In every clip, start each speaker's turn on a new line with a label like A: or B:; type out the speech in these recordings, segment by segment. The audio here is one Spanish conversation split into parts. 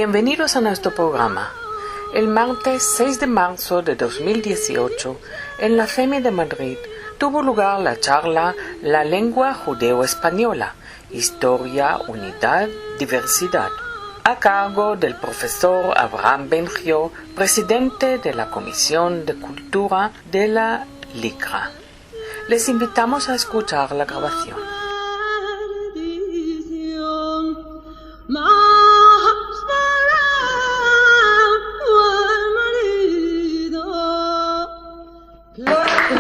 A: Bienvenidos a nuestro programa. El martes 6 de marzo de 2018, en la FEME de Madrid, tuvo lugar la charla La lengua judeo-española, Historia, Unidad, Diversidad, a cargo del profesor Abraham Bengio, presidente de la Comisión de Cultura de la LICRA. Les invitamos a escuchar la grabación.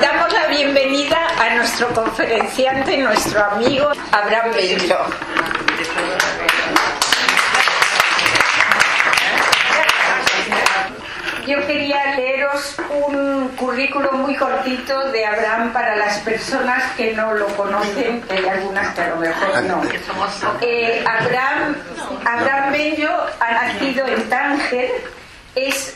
B: Damos la bienvenida a nuestro conferenciante, nuestro amigo Abraham Bengio. Yo quería leeros un currículum muy cortito de Abraham para las personas que no lo conocen, que hay algunas que a lo mejor no. Abraham Bengio ha nacido en Tánger, es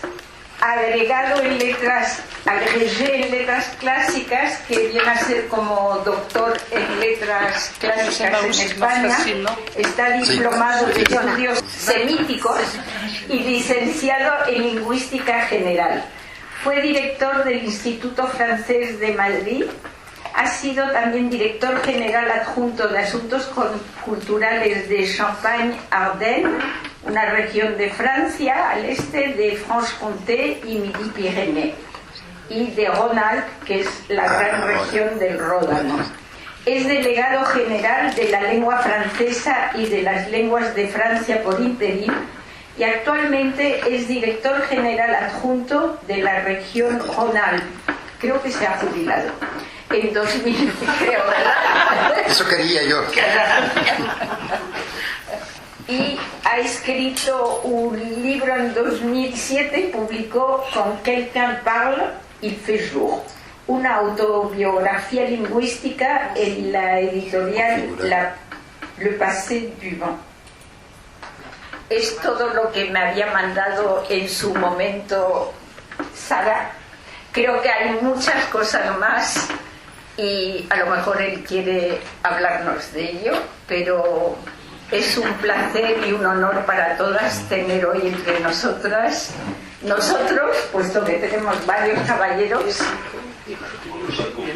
B: agregado en letras, agrégé en letras clásicas, que viene a ser como doctor en letras clásicas en España, está diplomado en estudios semíticos y licenciado en lingüística general. Fue director del Instituto Francés de Madrid, ha sido también director general adjunto de Asuntos Culturales de Champagne-Ardenne, una región de Francia al este de Franche-Comté y Midi-Pyrénées, y de Rhône-Alpes, que es la gran región del Ródano. Es delegado general de la lengua francesa y de las lenguas de Francia por interim, y actualmente es director general adjunto de la región Rhône-Alpes. Creo que se ha jubilado en 2000, creo, ¿verdad?
C: Eso quería yo.
B: Y ha escrito un libro en 2007, publicó Quand quelqu'un parle, il fait jour, una autobiografía lingüística en la editorial Le Passé du Vent. Es todo lo que me había mandado en su momento Sara. Creo que hay muchas cosas más y a lo mejor él quiere hablarnos de ello, pero es un placer y un honor para todas tener hoy entre nosotros, puesto que tenemos varios caballeros.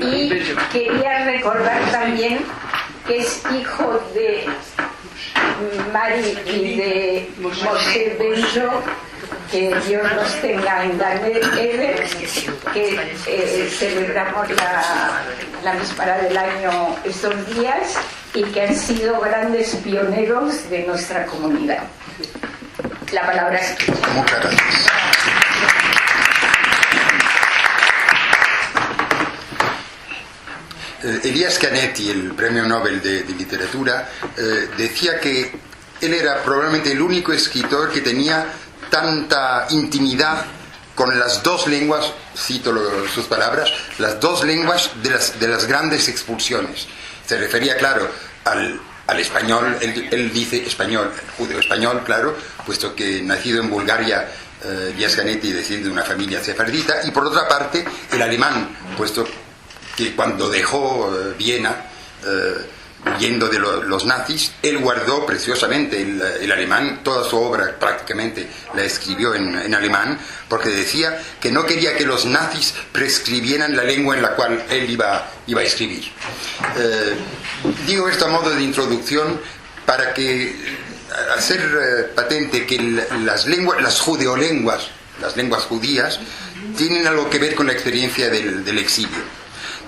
B: Y quería recordar también que es hijo de Mari y de Moshe Bengio, que Dios los tenga en Gan-Eden, que celebramos la víspera del año estos días y que han sido grandes pioneros de nuestra comunidad. La palabra es tuya.
C: Muchas gracias. Elias Canetti, el premio Nobel de literatura, decía que él era probablemente el único escritor que tenía tanta intimidad con las dos lenguas, cito sus palabras, las dos lenguas de las grandes expulsiones. Se refería, claro, al español, él dice español, judeo español, claro, puesto que nacido en Bulgaria, Elias Canetti desciende de una familia sefardita, y por otra parte el alemán, puesto que cuando dejó Viena, huyendo de los nazis, él guardó preciosamente el alemán, toda su obra prácticamente la escribió en alemán, porque decía que no quería que los nazis prescribieran la lengua en la cual él iba a escribir. Digo esto a modo de introducción para hacer patente que las judeolenguas, las lenguas judías, tienen algo que ver con la experiencia del exilio.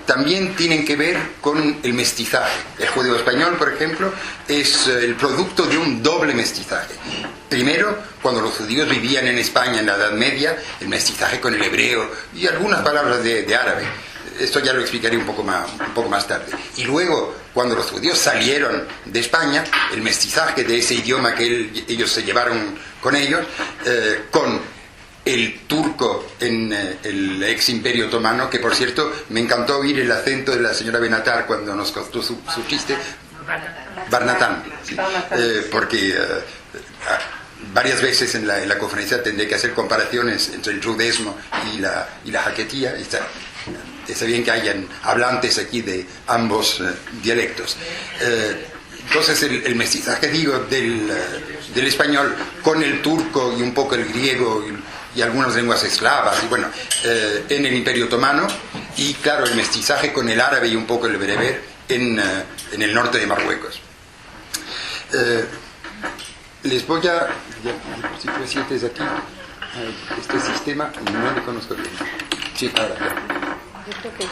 C: También tienen que ver con el mestizaje. El judeo español, por ejemplo, es el producto de un doble mestizaje. Primero, cuando los judíos vivían en España en la Edad Media, el mestizaje con el hebreo y algunas palabras de árabe. Esto ya lo explicaré un poco más tarde. Y luego, cuando los judíos salieron de España, el mestizaje de ese idioma que ellos se llevaron con ellos, con el turco en el ex imperio otomano, que por cierto me encantó oír el acento de la señora Benatar cuando nos contó su chiste, Barnatán, sí. Porque varias veces en la conferencia tendré que hacer comparaciones entre el judaísmo y la jaquetía. Está bien que hayan hablantes aquí de ambos dialectos. Entonces el mestizaje, digo, del español con el turco y un poco el griego y algunas lenguas eslavas, y bueno, en el Imperio Otomano, y claro, el mestizaje con el árabe y un poco el bereber en el norte de Marruecos. Les voy a... Si tú sientes aquí, este sistema no lo conozco bien. Sí, ahora.
D: Yo creo que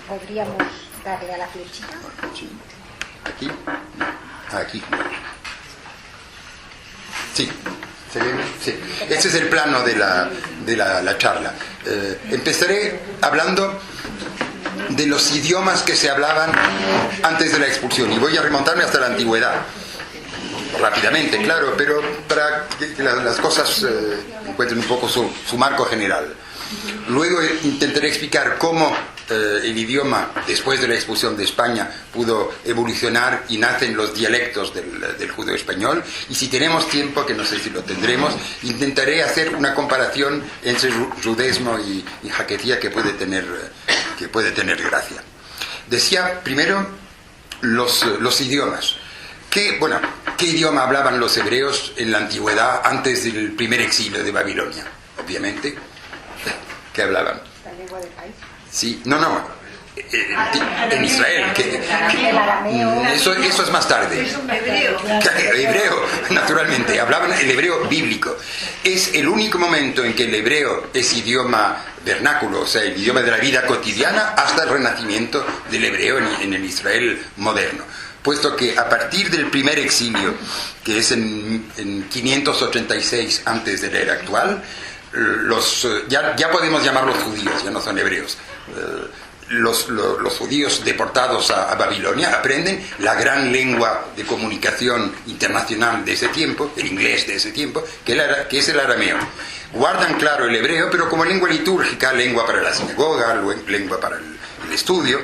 D: podríamos darle a la flechita.
C: Sí. Aquí. Aquí. Sí. ¿Se ve? Sí. Ese es el plano de la charla. Empezaré hablando de los idiomas que se hablaban antes de la expulsión, y voy a remontarme hasta la antigüedad. Rápidamente, claro, pero para que las cosas encuentren un poco su marco general. Luego intentaré explicar cómo el idioma, después de la expulsión de España, pudo evolucionar y nacen los dialectos del judeo español. Y si tenemos tiempo, que no sé si lo tendremos, intentaré hacer una comparación entre rudesmo y jaquetía que puede tener gracia. Decía primero los idiomas. ¿Qué idioma hablaban los hebreos en la antigüedad antes del primer exilio de Babilonia? Obviamente. ¿Qué hablaban?
D: La lengua del país.
C: Sí, no. En Israel. Eso es más tarde. Hebreo, naturalmente. Hablaban el hebreo bíblico. Es el único momento en que el hebreo es idioma vernáculo, o sea, el idioma de la vida cotidiana, hasta el renacimiento del hebreo en el Israel moderno. Puesto que a partir del primer exilio, que es en 586 antes de la era actual, ya podemos llamarlos judíos, ya no son hebreos. Los judíos deportados a Babilonia aprenden la gran lengua de comunicación internacional de ese tiempo, el inglés de ese tiempo, que es el arameo. Guardan, claro, el hebreo, pero como lengua litúrgica, lengua para la sinagoga, lengua para el estudio.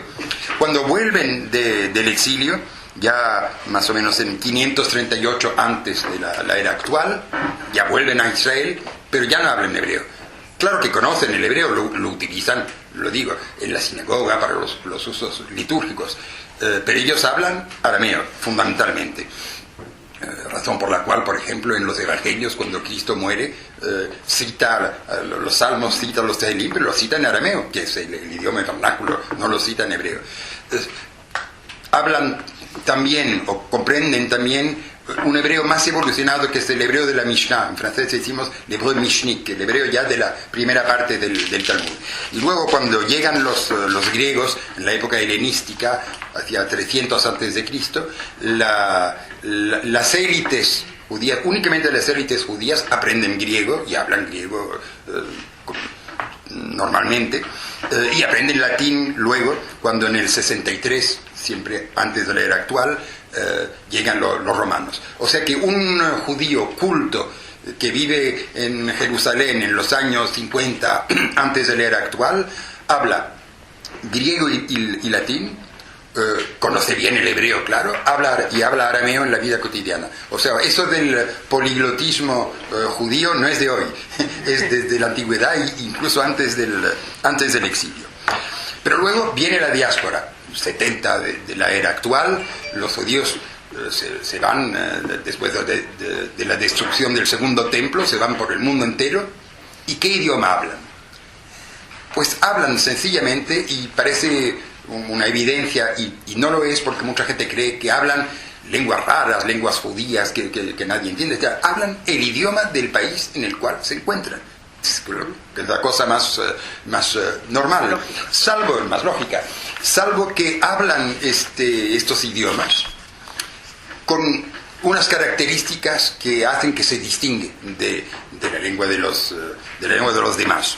C: Cuando vuelven del exilio, ya más o menos en 538 antes de la era actual, ya vuelven a Israel, pero ya no hablan hebreo. Claro que conocen el hebreo, lo utilizan, lo digo, en la sinagoga para los usos litúrgicos, pero ellos hablan arameo, fundamentalmente. Razón por la cual, por ejemplo, en los evangelios, cuando Cristo muere, cita los salmos, cita los tehilim, pero lo cita en arameo, que es el idioma vernáculo, no lo cita en hebreo. Hablan también, o comprenden también, un hebreo más evolucionado, que es el hebreo de la Mishnah. En francés decimos l'hébreu mishnik, el hebreo ya de la primera parte del Talmud. Y luego, cuando llegan los griegos, en la época helenística, hacia 300 antes de Cristo, las élites judías, únicamente las élites judías, aprenden griego y hablan griego normalmente, y aprenden latín luego, cuando en el 63, siempre antes de la era actual, llegan los romanos. O sea que un judío culto que vive en Jerusalén en los años 50 antes de la era actual, habla griego y latín, conoce bien el hebreo, claro, habla arameo en la vida cotidiana. O sea, eso del poliglotismo judío no es de hoy, es desde la antigüedad e incluso antes del exilio. Pero luego viene la diáspora, 70 de la era actual. Los judíos se van, después de la destrucción del segundo templo, se van por el mundo entero. ¿Y qué idioma hablan? Pues hablan sencillamente, y parece una evidencia, y no lo es, porque mucha gente cree que hablan lenguas raras, lenguas judías que nadie entiende. O sea, hablan el idioma del país en el cual se encuentran. Que es la cosa más normal, más lógica, salvo que hablan estos idiomas con unas características que hacen que se distingue de la lengua de los demás.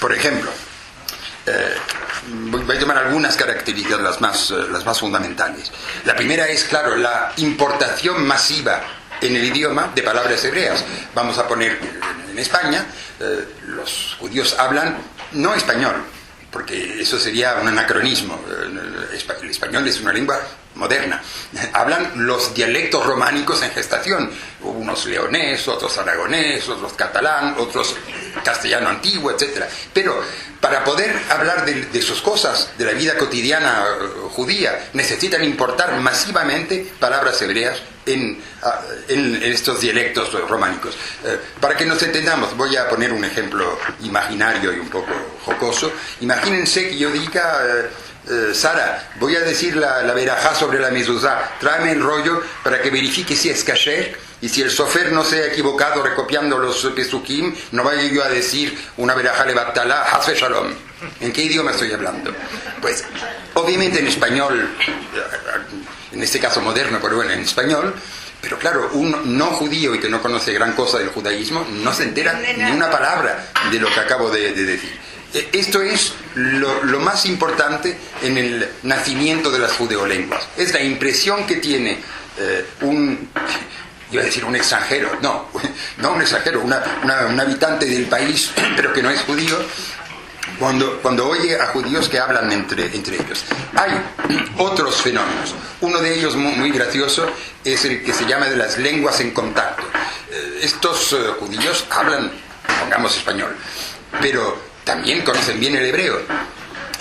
C: Por ejemplo, voy a tomar algunas características, las más fundamentales. La primera es, claro, la importación masiva en el idioma de palabras hebreas. Vamos a poner en España, los judíos hablan no español, porque eso sería un anacronismo. el español es una lengua moderna. Hablan los dialectos románicos en gestación, unos leonés, otros aragonés, otros catalán, otros castellano antiguo, etc. Pero para poder hablar de sus cosas, de la vida cotidiana judía, necesitan importar masivamente palabras hebreas en estos dialectos románicos. Para que nos entendamos, voy a poner un ejemplo imaginario y un poco jocoso. Imagínense que yo diga... Sara, voy a decir la verajá sobre la mezuzá, tráeme el rollo para que verifique si es kasher, y si el sofer no se ha equivocado recopiando los pesukim, no vaya yo a decir una verajá levatala, hasfe shalom. ¿En qué idioma estoy hablando? Pues obviamente en español, en este caso moderno, pero bueno, en español. Pero claro, un no judío y que no conoce gran cosa del judaísmo no se entera ni una palabra de lo que acabo de decir. Esto es lo más importante en el nacimiento de las judeolenguas. Es la impresión que tiene iba a decir un extranjero, no un extranjero, un habitante del país, pero que no es judío, cuando oye a judíos que hablan entre ellos. Hay otros fenómenos. Uno de ellos muy gracioso es el que se llama de las lenguas en contacto. Estos judíos hablan, pongamos español, pero también conocen bien el hebreo.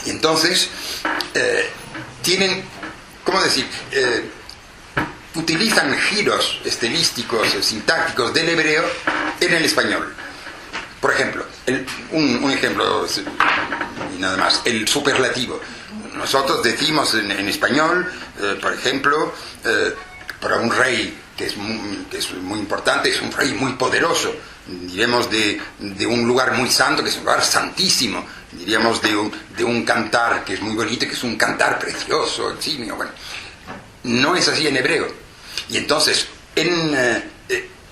C: Y entonces tienen, ¿cómo decir? Utilizan giros estilísticos, sintácticos del hebreo en el español. Por ejemplo, un ejemplo y nada más, el superlativo. Nosotros decimos en español, por ejemplo, para un rey que es muy importante, es un rey muy poderoso. Diremos de un lugar muy santo, que es un lugar santísimo. Diríamos de un cantar que es muy bonito, que es un cantar precioso, eximio. Bueno, no es así en hebreo. Y entonces, en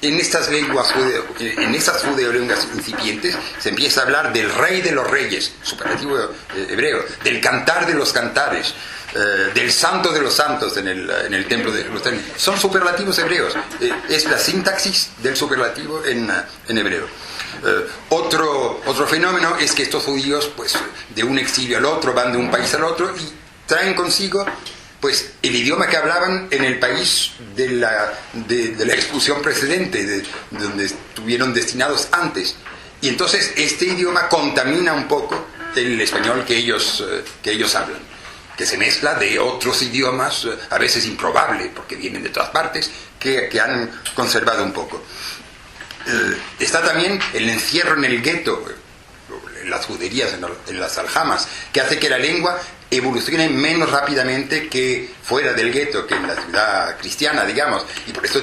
C: estas lenguas, en estas judeolenguas incipientes, se empieza a hablar del rey de los reyes, superlativo hebreo, del cantar de los cantares, del santo de los santos en el templo de Jerusalén. Son superlativos hebreos. Es la sintaxis del superlativo en hebreo. Otro fenómeno es que estos judíos, pues, de un exilio al otro, van de un país al otro y traen consigo, pues, el idioma que hablaban en el país de la expulsión precedente, de donde estuvieron destinados antes. Y entonces este idioma contamina un poco el español que ellos hablan, que se mezcla de otros idiomas, a veces improbable, porque vienen de todas partes, que han conservado un poco. Está también el encierro en el gueto, en las juderías, en las aljamas, que hace que la lengua evolucione menos rápidamente que fuera del gueto, que en la ciudad cristiana, digamos, y por eso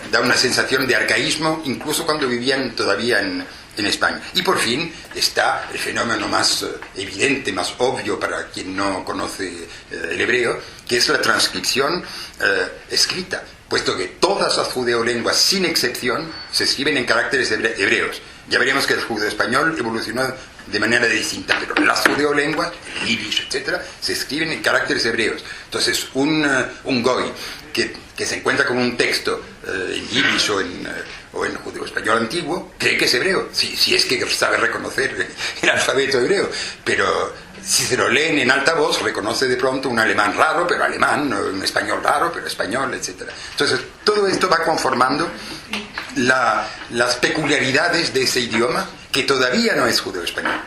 C: da una sensación de arcaísmo, incluso cuando vivían todavía en España. Y por fin está el fenómeno más evidente, más obvio para quien no conoce el hebreo, que es la transcripción escrita, puesto que todas las judeolenguas, sin excepción, se escriben en caracteres hebreos. Ya veremos que el judeo-español evolucionó de manera distinta, pero las judeolenguas, el yiddish, etc., se escriben en caracteres hebreos. Entonces, un goy que se encuentra con un texto en yiddish o en judeo-español antiguo, cree que es hebreo, si es que sabe reconocer el alfabeto hebreo, pero si se lo leen en alta voz, reconoce de pronto un alemán raro, pero alemán, un español raro, pero español, etc. Entonces, todo esto va conformando las peculiaridades de ese idioma, que todavía no es judeo-español.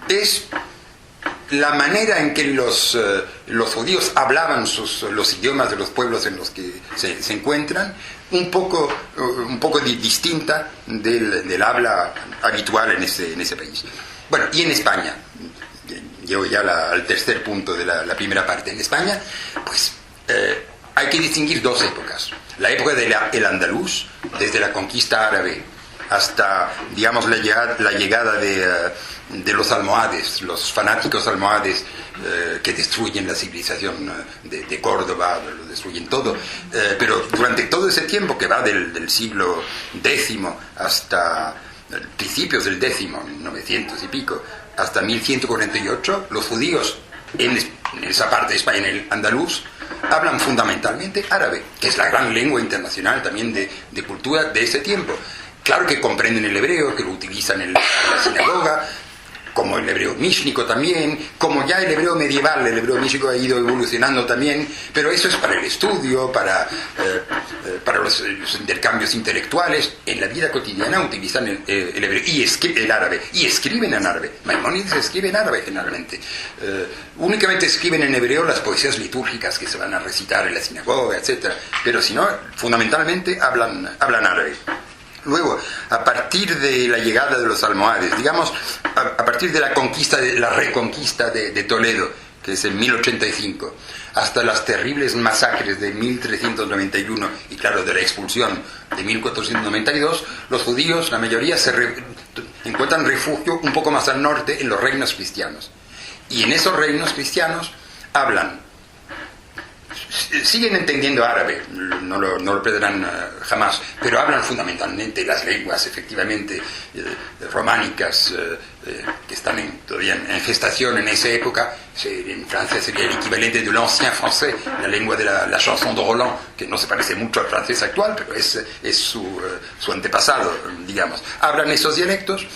C: Es la manera en que los judíos hablaban los idiomas de los pueblos en los que se encuentran, un poco distinta del habla habitual en ese país. Bueno, y en España, llego ya al tercer punto de la primera parte. En España, pues, hay que distinguir dos épocas. La época del andaluz, desde la conquista árabe hasta, digamos, la llegada de los almohades, los fanáticos almohades que destruyen la civilización de Córdoba, lo destruyen todo. Pero durante todo ese tiempo, que va del siglo X hasta principios del X, 900 y pico, hasta 1148, los judíos en esa parte de España, en el andaluz, hablan fundamentalmente árabe, que es la gran lengua internacional también de cultura de ese tiempo. Claro que comprenden el hebreo, que lo utilizan en la sinagoga, como el hebreo míshnico también, como ya el hebreo medieval, el hebreo míshnico ha ido evolucionando también, pero eso es para el estudio, para los intercambios intelectuales. En la vida cotidiana utilizan el hebreo y el árabe, y escriben en árabe. Maimónides escribe en árabe generalmente. Únicamente escriben en hebreo las poesías litúrgicas que se van a recitar en la sinagoga, etc. Pero si no, fundamentalmente hablan árabe. Luego, a partir de la llegada de los almohades, digamos, a partir de la reconquista de Toledo, que es en 1085, hasta las terribles masacres de 1391 y, claro, de la expulsión de 1492, los judíos, la mayoría, encuentran refugio un poco más al norte en los reinos cristianos. Y en esos reinos cristianos siguen entendiendo árabe, no lo perderán jamás, pero hablan fundamentalmente las lenguas, efectivamente, románicas, que están todavía en gestación en esa época. En Francia sería el equivalente de l'ancien français, la lengua de la chanson de Roland, que no se parece mucho al francés actual, pero es su antepasado, digamos. Hablan esos dialectos.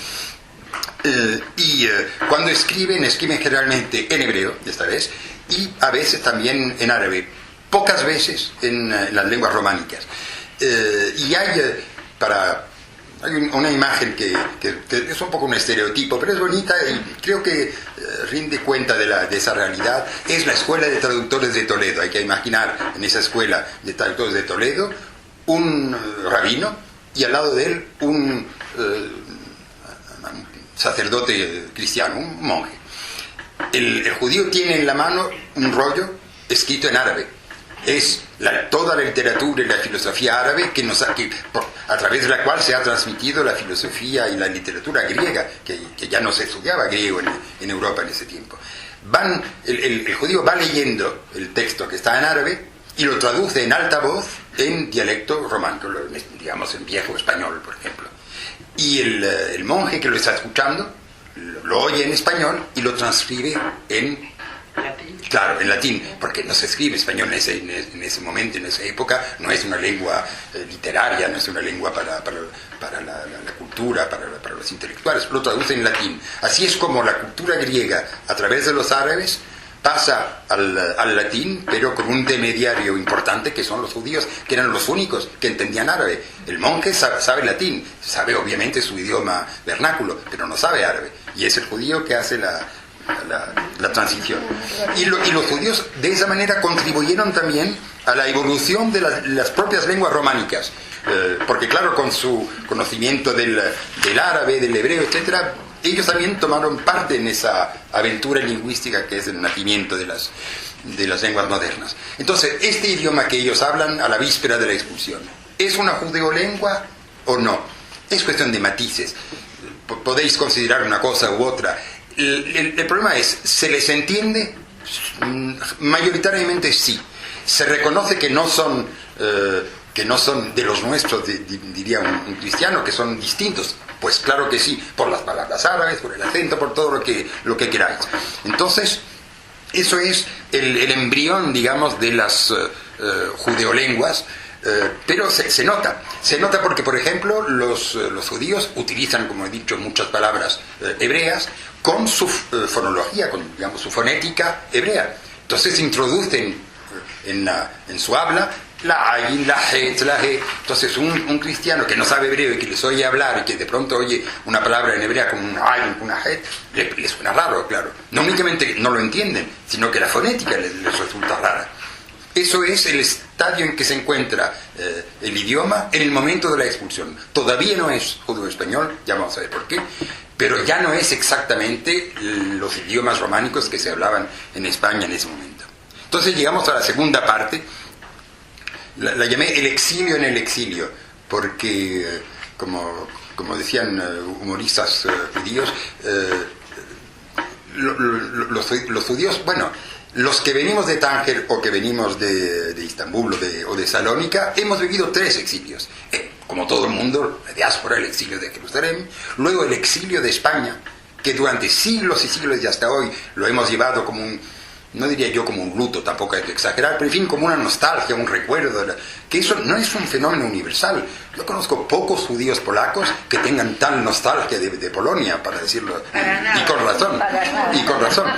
C: Y cuando escriben generalmente en hebreo, esta vez, y a veces también en árabe, pocas veces en las lenguas románicas. Y hay una imagen que es un poco un estereotipo, pero es bonita y creo que rinde cuenta de esa realidad. Es la Escuela de Traductores de Toledo. Hay que imaginar en esa Escuela de Traductores de Toledo un rabino y al lado de él un sacerdote cristiano, un monje. El judío tiene en la mano un rollo escrito en árabe. Es toda la literatura y la filosofía árabe a través de la cual se ha transmitido la filosofía y la literatura griega, que ya no se estudiaba griego en Europa en ese tiempo. El judío va leyendo el texto que está en árabe y lo traduce en alta voz en dialecto románico, digamos en viejo español, por ejemplo. Y el monje que lo está escuchando lo oye en español y lo transcribe en latín, porque no se escribe español en ese momento, en esa época. No es una lengua literaria, no es una lengua para la cultura, para los intelectuales. Lo traduce en latín. Así es como la cultura griega, a través de los árabes, pasa al latín, pero con un intermediario importante, que son los judíos, que eran los únicos que entendían árabe. El monje sabe latín, sabe obviamente su idioma vernáculo, pero no sabe árabe. Y es el judío que hace la transición. Y los judíos de esa manera contribuyeron también a la evolución de las propias lenguas románicas, porque claro, con su conocimiento del árabe, del hebreo, etcétera, ellos también tomaron parte en esa aventura lingüística que es el nacimiento de las lenguas modernas. Entonces, este idioma que ellos hablan a la víspera de la expulsión, ¿es una judeolengua o no? Es cuestión de matices. Podéis considerar una cosa u otra. El problema es, ¿se les entiende? Mayoritariamente sí. Se reconoce que no son de los nuestros, diría un cristiano, que son distintos. Pues claro que sí, por las palabras árabes, por el acento, por todo lo que queráis. Entonces, eso es el embrión, digamos, de las judeolenguas. Pero se nota porque, por ejemplo, los judíos utilizan, como he dicho, muchas palabras hebreas con su fonología, con, digamos, su fonética hebrea. Entonces introducen en su habla la ayin, la het, la he. Entonces un cristiano que no sabe hebreo y que les oye hablar y que de pronto oye una palabra en hebrea con un ayin, con una het, le suena raro, claro. No únicamente no lo entienden, sino que la fonética les resulta rara. Eso es el estadio en que se encuentra el idioma en el momento de la expulsión. Todavía no es judeo-español, ya vamos a ver por qué, pero ya no es exactamente los idiomas románicos que se hablaban en España en ese momento. Entonces llegamos a la segunda parte, la llamé el exilio en el exilio, porque, como decían humoristas judíos, los judíos, bueno, los que venimos de Tánger o que venimos de Istambul o de Salónica, hemos vivido 3 exilios. Como todo el mundo, la diáspora, el exilio de Jerusalén, luego el exilio de España, que durante siglos y siglos y hasta hoy lo hemos llevado como no diría yo como un luto, tampoco hay que exagerar, pero en fin, como una nostalgia, un recuerdo, que eso no es un fenómeno universal. Yo conozco pocos judíos polacos que tengan tal nostalgia de Polonia, para decirlo, y con razón. Y con razón.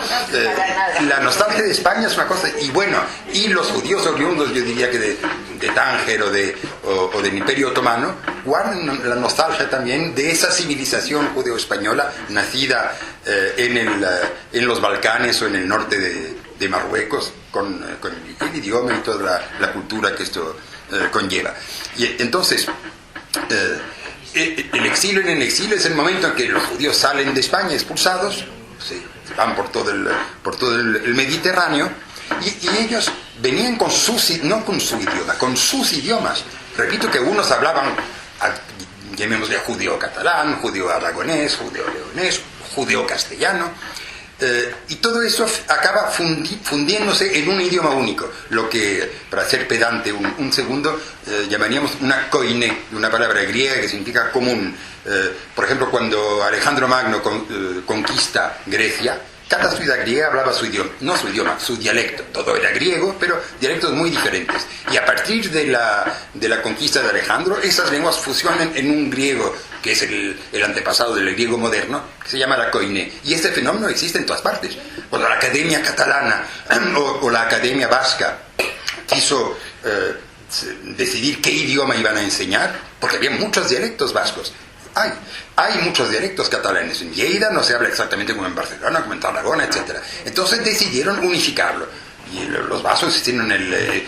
C: La nostalgia de España es una cosa, y bueno, y los judíos oriundos, yo diría que de Tánger o del Imperio Otomano, guardan la nostalgia también de esa civilización judeo-española nacida en los Balcanes o en el norte de Marruecos, con el idioma y toda la cultura que esto conlleva. Y entonces, el exilio en el exilio es el momento en que los judíos salen de España expulsados, se van por todo el Mediterráneo, y ellos venían no con su idioma, con sus idiomas. Repito que unos hablaban, llamémosle judeo-catalán, judeo-aragonés, judeo-leonés, judeo-castellano, y todo eso acaba fundiéndose en un idioma único, lo que, para ser pedante un segundo, llamaríamos una koiné, una palabra griega que significa común. Por ejemplo, cuando Alejandro Magno conquista Grecia, cada ciudad griega hablaba su idioma, no su idioma, su dialecto. Todo era griego, pero dialectos muy diferentes. Y a partir de la conquista de Alejandro, esas lenguas fusionan en un griego, que es el antepasado del griego moderno, que se llama la koiné. Y este fenómeno existe en todas partes. Cuando la Academia Catalana o la Academia Vasca quiso decidir qué idioma iban a enseñar, porque había muchos dialectos vascos. Hay muchos dialectos catalanes. En Lleida no se habla exactamente como en Barcelona, como en Tarragona, etc. Entonces decidieron unificarlo. Y los vascos tienen el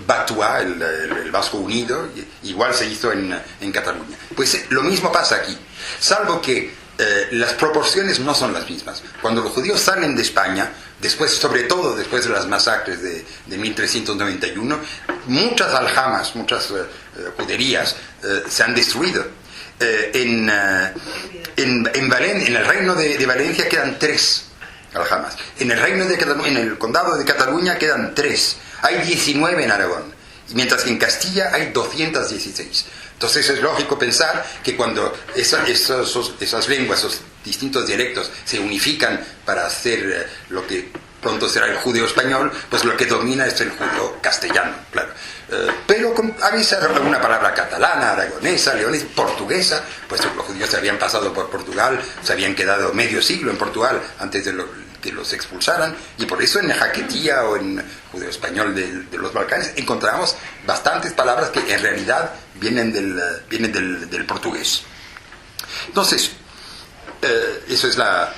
C: Batua, el vasco unido, igual se hizo en Cataluña. Pues lo mismo pasa aquí, salvo que las proporciones no son las mismas. Cuando los judíos salen de España, sobre todo después de las masacres de 1391, muchas aljamas, muchas juderías se han destruido. En el reino de Valencia quedan 3 aljamas. En el condado de Cataluña quedan 3. Hay 19 en Aragón, mientras que en Castilla hay 216. Entonces es lógico pensar que cuando esas lenguas, esos distintos dialectos se unifican para hacer lo que pronto será el judeo español, pues lo que domina es el judeo castellano, claro. Pero a veces alguna palabra catalana, aragonesa, leonesa, portuguesa, pues los judíos se habían pasado por Portugal, se habían quedado medio siglo en Portugal antes de que los expulsaran, y por eso en Jaquetía o en judeo español de los Balcanes encontramos bastantes palabras que en realidad vienen del portugués. Entonces, eso es la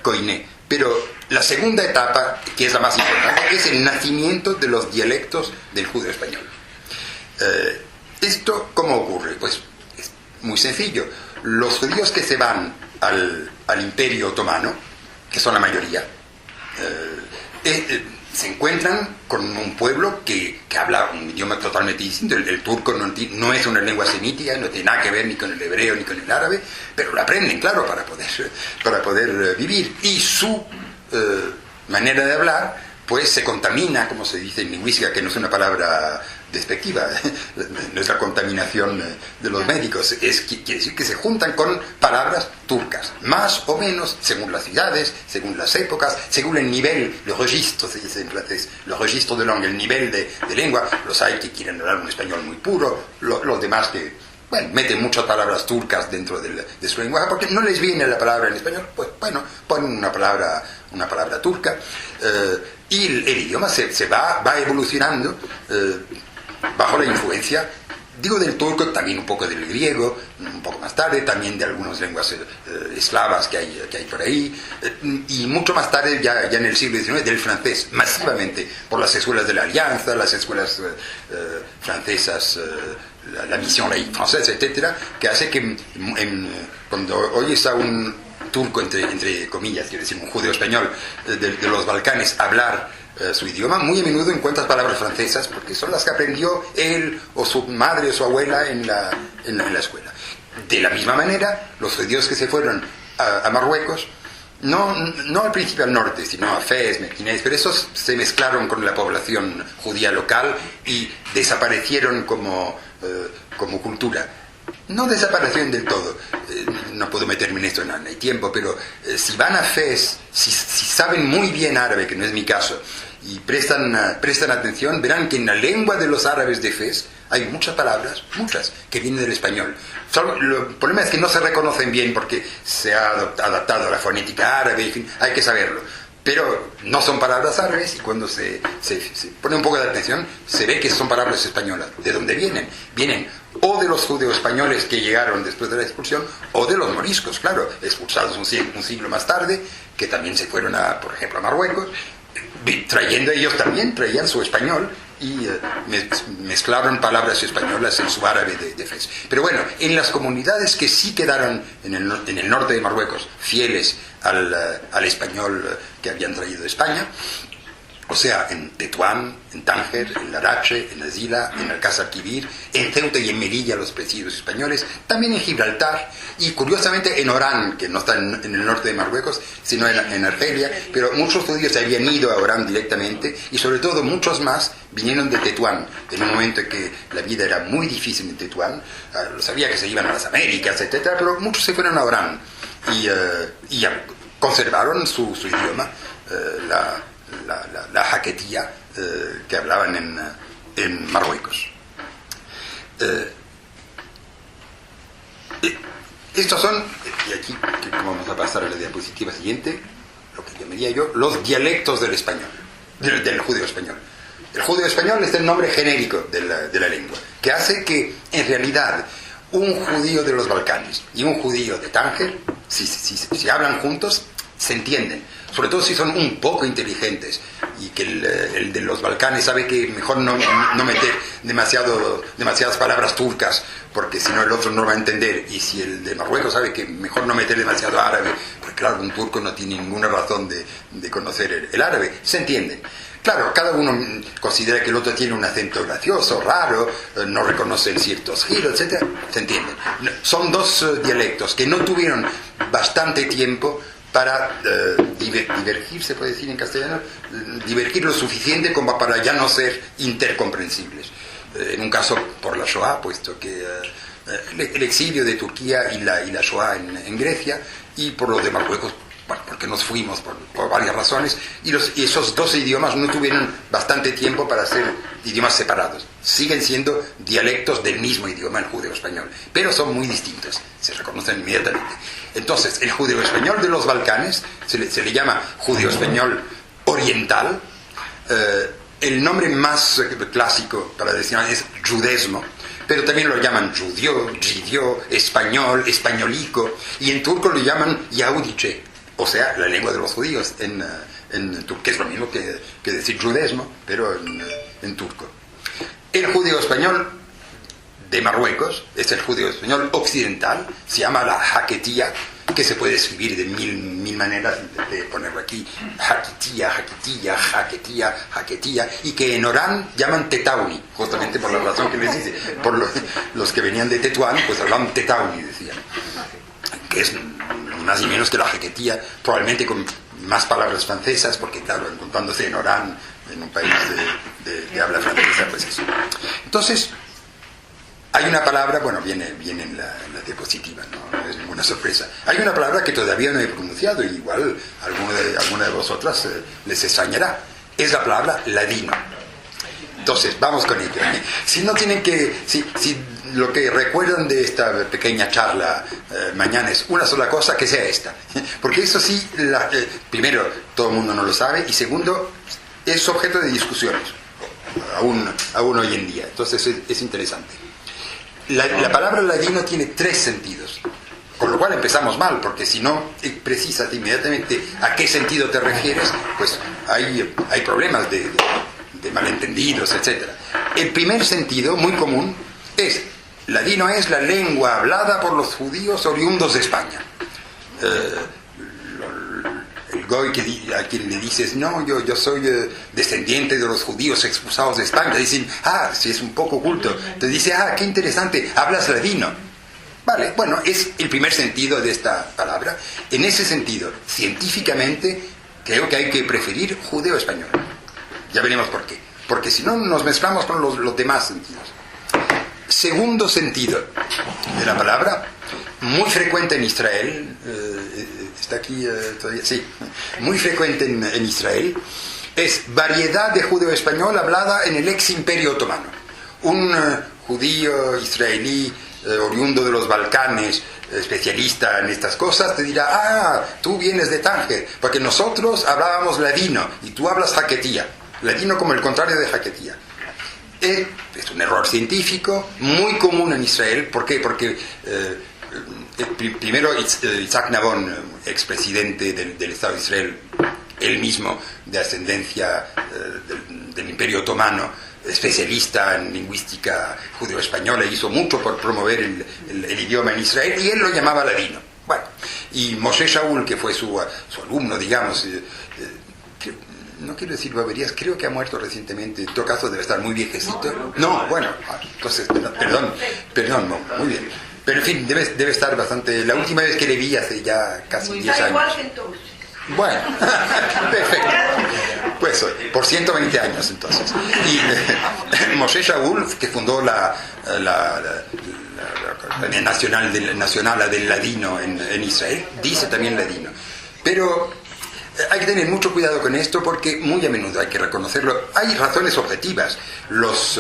C: koiné. Pero la segunda etapa, que es la más importante, es el nacimiento de los dialectos del judeo español. ¿Esto cómo ocurre? Pues es muy sencillo. Los judíos que se van al Imperio Otomano, que son la mayoría, se encuentran con un pueblo que habla un idioma totalmente distinto. El turco no es una lengua semítica, no tiene nada que ver ni con el hebreo ni con el árabe, pero lo aprenden, claro, para poder vivir. Y su manera de hablar, pues se contamina, como se dice en lingüística, que no es una palabra despectiva, no es la contaminación de los médicos, quiere decir que se juntan con palabras turcas, más o menos, según las ciudades, según las épocas, según el nivel, le registre, se dice en francés, le registre de langue, el nivel de lengua. Los hay que quieren hablar un español muy puro, los demás que, bueno, meten muchas palabras turcas dentro de su lenguaje, porque no les viene la palabra en español, pues bueno, ponen una palabra turca, y el idioma se va evolucionando bajo la influencia, digo, del turco, también un poco del griego, un poco más tarde, también de algunas lenguas eslavas que hay por ahí, y mucho más tarde, ya en el siglo XIX, del francés, masivamente, por las escuelas de la Alianza, las escuelas francesas, la Mission Laïque francesa, etcétera, que hace que cuando oyes a un turco, entre comillas, quiero decir, un judeo español de los Balcanes, hablar su idioma, muy a menudo encuentras palabras francesas, porque son las que aprendió él o su madre o su abuela en la escuela. De la misma manera, los judíos que se fueron a Marruecos, no al principio al norte, sino a Fez, Mequinés, pero esos se mezclaron con la población judía local y desaparecieron como cultura. No desaparecieron del todo, no puedo meterme en esto, no hay tiempo, pero si van a Fez, si saben muy bien árabe, que no es mi caso, y prestan atención, verán que en la lengua de los árabes de Fez hay muchas palabras, muchas, que vienen del español. El problema es que no se reconocen bien porque se ha adaptado a la fonética árabe, en fin, hay que saberlo. Pero no son palabras árabes y cuando se pone un poco de atención se ve que son palabras españolas. ¿De dónde vienen? Vienen o de los judíos españoles que llegaron después de la expulsión o de los moriscos, claro, expulsados un siglo más tarde, que también se fueron, por ejemplo, a Marruecos, trayendo ellos también, traían su español y mezclaron palabras españolas en su árabe de Fez. Pero bueno, en las comunidades que sí quedaron en el norte de Marruecos, fieles al español que habían traído de España, o sea, en Tetuán, en Tánger, en Larache, en Azila, en Alcázar Quibir, en Ceuta y en Melilla, los presidios españoles, también en Gibraltar y curiosamente en Orán, que no está en el norte de Marruecos, sino en Argelia, pero muchos judíos habían ido a Orán directamente y sobre todo muchos más vinieron de Tetuán, en un momento en que la vida era muy difícil en Tetuán, sabía que se iban a las Américas, etc., pero muchos se fueron a Orán y conservaron su idioma, la jaquetía que hablaban en Marruecos. Estos son, y aquí vamos a pasar a la diapositiva siguiente, lo que llamaría yo los dialectos del español, del judío español. El judío español es el nombre genérico de la lengua, que hace que en realidad un judío de los Balcanes y un judío de Tánger, si hablan juntos, se entienden, sobre todo si son un poco inteligentes y que el de los Balcanes sabe que mejor no meter demasiadas palabras turcas porque si no el otro no va a entender, y si el de Marruecos sabe que mejor no meter demasiado árabe porque claro, un turco no tiene ninguna razón de conocer el árabe, se entienden. Claro, cada uno considera que el otro tiene un acento gracioso, raro, no reconocen ciertos giros, etc. Se entienden. Son dos dialectos que no tuvieron bastante tiempo para divergir, se puede decir en castellano, divergir lo suficiente como para ya no ser intercomprensibles. En un caso por la Shoah, puesto que el exilio de Turquía y la Shoah en Grecia, y por lo de Marruecos, bueno, porque nos fuimos por varias razones, y esos dos idiomas no tuvieron bastante tiempo para ser idiomas separados. Siguen siendo dialectos del mismo idioma, el judeo-español, pero son muy distintos, se reconocen inmediatamente. Entonces, el judeo-español de los Balcanes se le llama judeo-español oriental. El nombre más clásico para decir es judesmo, pero también lo llaman judío, jidio, español, españolico, y en turco lo llaman yahudice, o sea, la lengua de los judíos, que es lo mismo que decir judesmo, pero en turco. El judío español de Marruecos es el judío español occidental, se llama la jaquetía, que se puede escribir de mil maneras, de ponerlo aquí, jaquetía, jaquetía, jaquetía, jaquetía, y que en Orán llaman tetauni, justamente por la razón que les dice, por los que venían de Tetuán, pues hablaban tetauni, decían, que es más y menos que la jaquetía, probablemente con más palabras francesas, porque claro, encontrándose en Orán, en un país de habla francesa, pues eso. Entonces, hay una palabra, bueno, viene en la diapositiva, no es ninguna sorpresa. Hay una palabra que todavía no he pronunciado, y igual alguna de vosotras les extrañará. Es la palabra ladino. Entonces, vamos con ello. Si no tienen si lo que recuerdan de esta pequeña charla mañana es una sola cosa, que sea esta. Porque eso sí, primero, todo el mundo no lo sabe, y segundo, es objeto de discusiones, aún hoy en día. Entonces es interesante. La palabra ladino tiene 3 sentidos, con lo cual empezamos mal, porque si no precisas inmediatamente a qué sentido te refieres, pues hay problemas de malentendidos, etc. El primer sentido, muy común, es: ladino es la lengua hablada por los judíos oriundos de España. El goy a quien le dices, no, yo soy descendiente de los judíos expulsados de España, dicen, si es un poco culto, te dice, qué interesante, hablas ladino. Vale, bueno, es el primer sentido de esta palabra. En ese sentido, científicamente, creo que hay que preferir judeo-español. Ya veremos por qué. Porque si no, nos mezclamos con los demás sentidos. Segundo sentido de la palabra, muy frecuente en Israel, está aquí todavía, sí, muy frecuente en Israel, es variedad de judeo-español hablada en el ex imperio otomano. un judío israelí oriundo de los Balcanes, especialista en estas cosas, te dirá, ah, tú vienes de Tánger, porque nosotros hablábamos ladino y tú hablas jaquetía. Ladino como el contrario de jaquetía. Es un error científico muy común en Israel. ¿Por qué? Porque primero Isaac Nabón, expresidente del Estado de Israel, él mismo de ascendencia del Imperio Otomano, especialista en lingüística judeo-española, hizo mucho por promover el idioma en Israel, y él lo llamaba ladino. Bueno, y Moshe Shaul, que fue su alumno, digamos, no quiero decir baberías, creo que ha muerto recientemente, en todo caso debe estar muy viejecito. No, bueno, entonces, perdón, no, muy bien. Pero en fin, debe estar bastante... La última vez que le vi hace ya casi 10 años.
B: Igual que entonces.
C: Bueno, perfecto. Pues por 120 años entonces. Y Moshe Shaul, que fundó la Nacional del Ladino en Israel, dice también ladino. Pero hay que tener mucho cuidado con esto, porque muy a menudo, hay que reconocerlo, hay razones objetivas. Los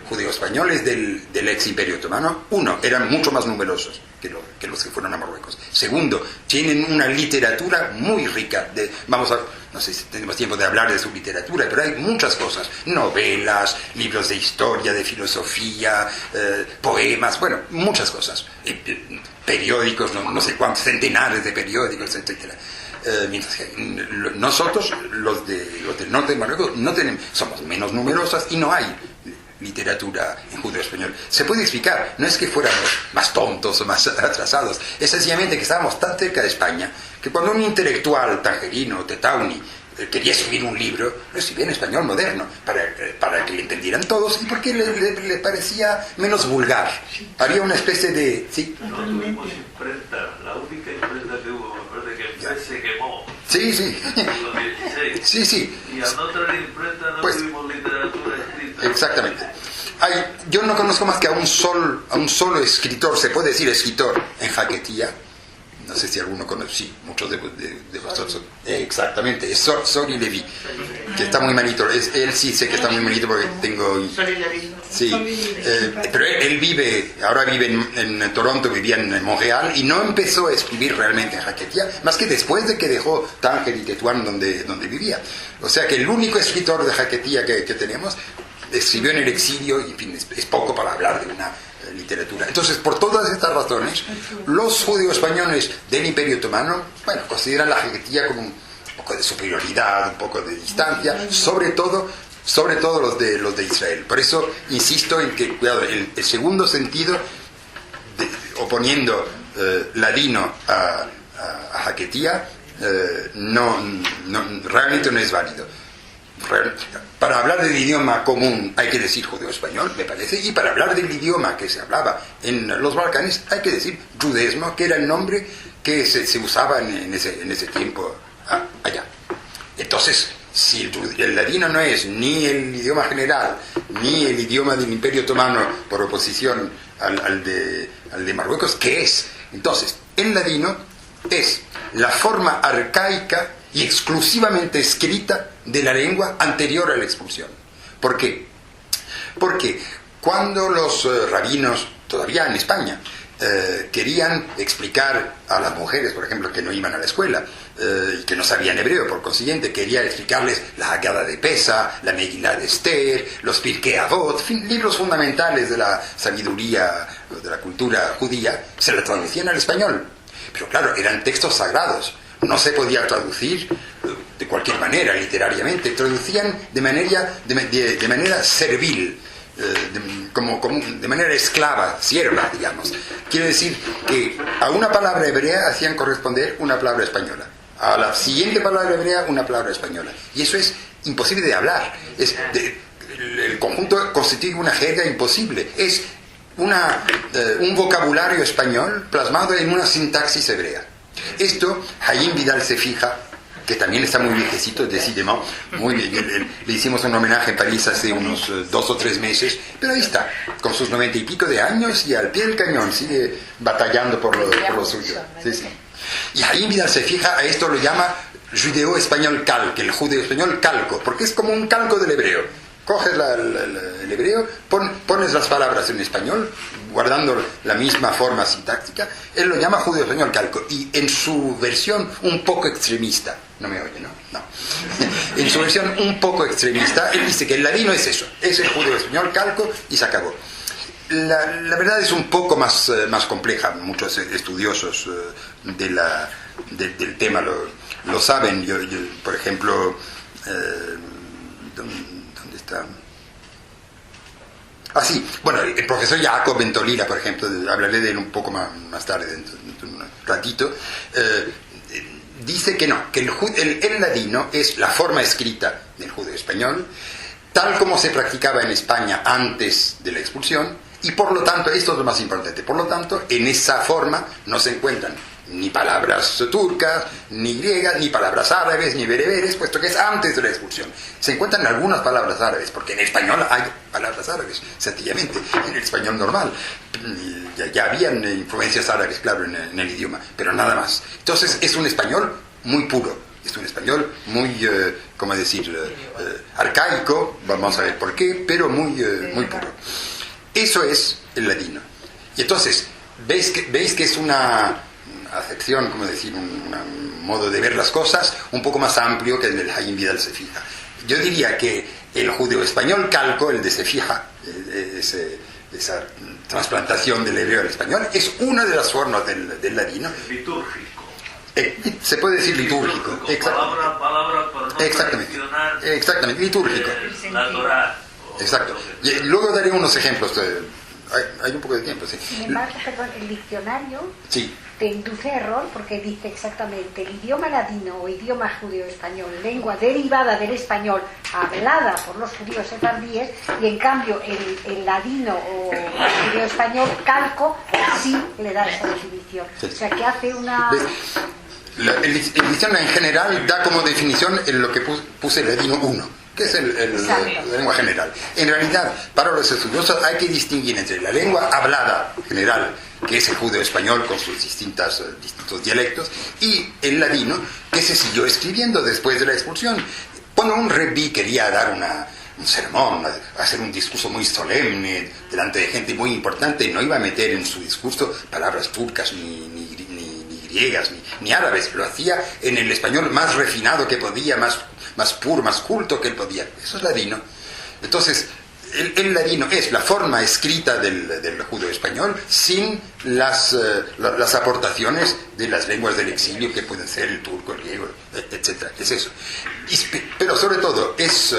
C: judíos españoles del ex Imperio Otomano, uno, eran mucho más numerosos que los que fueron a Marruecos. Segundo, tienen una literatura muy rica. No sé si tenemos tiempo de hablar de su literatura, pero hay muchas cosas. Novelas, libros de historia, de filosofía, poemas, bueno, muchas cosas. Periódicos, no sé cuántos, centenares de periódicos, etcétera. Mientras que nosotros, los del norte de Marruecos, no tenemos, somos menos numerosos y no hay literatura en judeo-español. Se puede explicar, no es que fuéramos más tontos o más atrasados, es sencillamente que estábamos tan cerca de España que cuando un intelectual tangerino o tetauni quería escribir un libro, lo escribía en español moderno para que le entendieran todos, y porque le parecía menos vulgar. Había una especie de... ¿sí?
E: No tuvimos imprenta, la única imprenta que hubo, me parece que el pez se quemó.
C: Sí.
E: En los 16.
C: Sí.
E: Y al no tener imprenta no tuvimos literatura escrita.
C: Exactamente. Yo no conozco más que a un solo escritor, se puede decir escritor, en jaquetía. No sé si alguno conoce, sí, muchos de vosotros. Exactamente, es Sori Levi, que está muy malito. Él sí sé que está muy malito porque tengo... Sí, pero él ahora vive en Toronto, vivía en Montreal, y no empezó a escribir realmente en jaquetía, más que después de que dejó Tánger y Tetuán donde vivía. O sea que el único escritor de jaquetía que tenemos escribió en el exilio, y en fin, es poco para hablar de una literatura. Entonces, por todas estas razones, los judíos españoles del Imperio Otomano, consideran la jaquetía como un poco de superioridad, un poco de distancia, sobre todo los de Israel. Por eso insisto en que, cuidado, el segundo sentido, oponiendo ladino a jaquetía, realmente no es válido. Para hablar del idioma común hay que decir judeo-español, me parece, y para hablar del idioma que se hablaba en los Balcanes hay que decir judaísmo, que era el nombre que se usaba en ese tiempo allá. Entonces, si el ladino no es ni el idioma general ni el idioma del Imperio Otomano por oposición al de Marruecos, ¿qué es? Entonces, el ladino es la forma arcaica y exclusivamente escrita de la lengua anterior a la expulsión. ¿Por qué? Porque cuando los rabinos, todavía en España, querían explicar a las mujeres, por ejemplo, que no iban a la escuela y que no sabían hebreo, por consiguiente, querían explicarles la Haggadah de Pesa, la Megilá de Esther, los Pirkei Avot, libros fundamentales de la sabiduría, de la cultura judía, se la traducían al español. Pero claro, eran textos sagrados. No se podía traducir de cualquier manera, literariamente. Traducían de manera servil, de manera esclava, sierva, digamos. Quiere decir que a una palabra hebrea hacían corresponder una palabra española. A la siguiente palabra hebrea, una palabra española. Y eso es imposible de hablar. El conjunto constituye una jerga imposible. Es un vocabulario español plasmado en una sintaxis hebrea. Esto, Hayim Vidal se fija, que también está muy viejecito, decidimos, muy bien. Le hicimos un homenaje en París hace unos 2 o 3 meses, pero ahí está, con sus 90 y pico de años y al pie del cañón, sigue batallando por lo suyo. Sí. Y Hayim Vidal se fija, a esto lo llama judeo-español calque, el judeo-español calco, porque es como un calco del hebreo. coges el hebreo, pones las palabras en español, guardando la misma forma sintáctica. Él lo llama judeo-español calco, y en su versión un poco extremista, no me oye, ¿no? No. En su versión un poco extremista, él dice que el ladino es eso, es el judeo-español calco, y se acabó. La verdad es un poco más compleja. Muchos estudiosos del tema lo saben. Yo, por ejemplo, ¿dónde está? Ah, sí, bueno, el profesor Jacob Ventolila, por ejemplo, hablaré de él un poco más tarde, dentro de un ratito, dice que no, que el ladino es la forma escrita del judeo español, tal como se practicaba en España antes de la expulsión, y por lo tanto, esto es lo más importante, por lo tanto, en esa forma no se encuentran ni palabras turcas, ni griegas, ni palabras árabes, ni bereberes, puesto que es antes de la expulsión. Se encuentran algunas palabras árabes, porque en español hay palabras árabes, sencillamente, en el español normal. Ya habían influencias árabes, claro, en el idioma, pero nada más. Entonces, es un español muy puro, es un español muy, ¿cómo decir?, arcaico, vamos a ver por qué, pero muy puro. Eso es el ladino. Y entonces, veis que es una acepción, como decir, un modo de ver las cosas un poco más amplio que el del Haim Vidal Sefija. Yo diría que el judeo español calco, el de Sefija, esa transplantación del hebreo al español, es una de las formas del ladino.
E: Litúrgico.
C: Se puede decir litúrgico.
E: Palabra para no
C: exactamente, litúrgico.
E: La Torá.
C: Exacto. Y luego daré unos ejemplos. Hay un poco de tiempo, sí.
D: Sin embargo, perdón, el diccionario
C: Sí.
D: te induce a error porque dice exactamente: el idioma ladino o idioma judeo-español, lengua derivada del español hablada por los judíos sefardíes, y en cambio el ladino o judeo-español calco sí le da esa definición.
C: Sí.
D: O sea que hace una...
C: El diccionario en general da como definición en lo que puse el ladino 1, que es la lengua general. En realidad, para los estudiosos hay que distinguir entre la lengua hablada general, que es el judeo-español con sus distintos dialectos, y el ladino, que se siguió escribiendo después de la expulsión. Cuando un rebí quería dar un sermón, hacer un discurso muy solemne delante de gente muy importante, no iba a meter en su discurso palabras turcas ni griegas ni árabes. Lo hacía en el español más refinado que podía, más puro, más culto que él podía. Eso es ladino. Entonces, el ladino es la forma escrita del judeo español sin las aportaciones de las lenguas del exilio, que pueden ser el turco, el griego, etc. Es eso. Pero sobre todo, es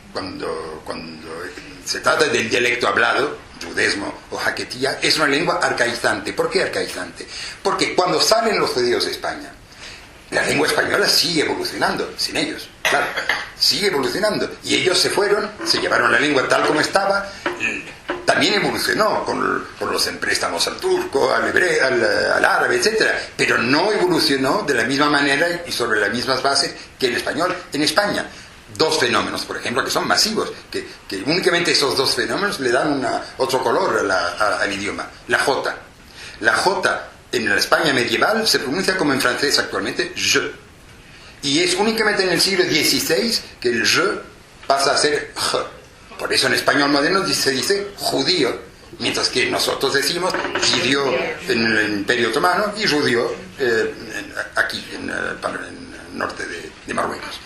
C: cuando se trata del dialecto hablado, judesmo o jaquetía, es una lengua arcaizante. ¿Por qué arcaizante? Porque cuando salen los judíos de España, la lengua española sigue evolucionando, sin ellos, claro, sigue evolucionando. Y ellos se fueron, se llevaron la lengua tal como estaba, también evolucionó con los empréstamos al turco, al hebreo, al árabe, etc. Pero no evolucionó de la misma manera y sobre las mismas bases que el español en España. Dos fenómenos, por ejemplo, que son masivos, que únicamente esos dos fenómenos le dan otro color al idioma. La J. La J en la España medieval se pronuncia como en francés actualmente, je. Y es únicamente en el siglo XVI que el je pasa a ser j. Por eso en español moderno se dice judío, mientras que nosotros decimos judío en el Imperio Otomano y judío aquí, en el norte de Marruecos.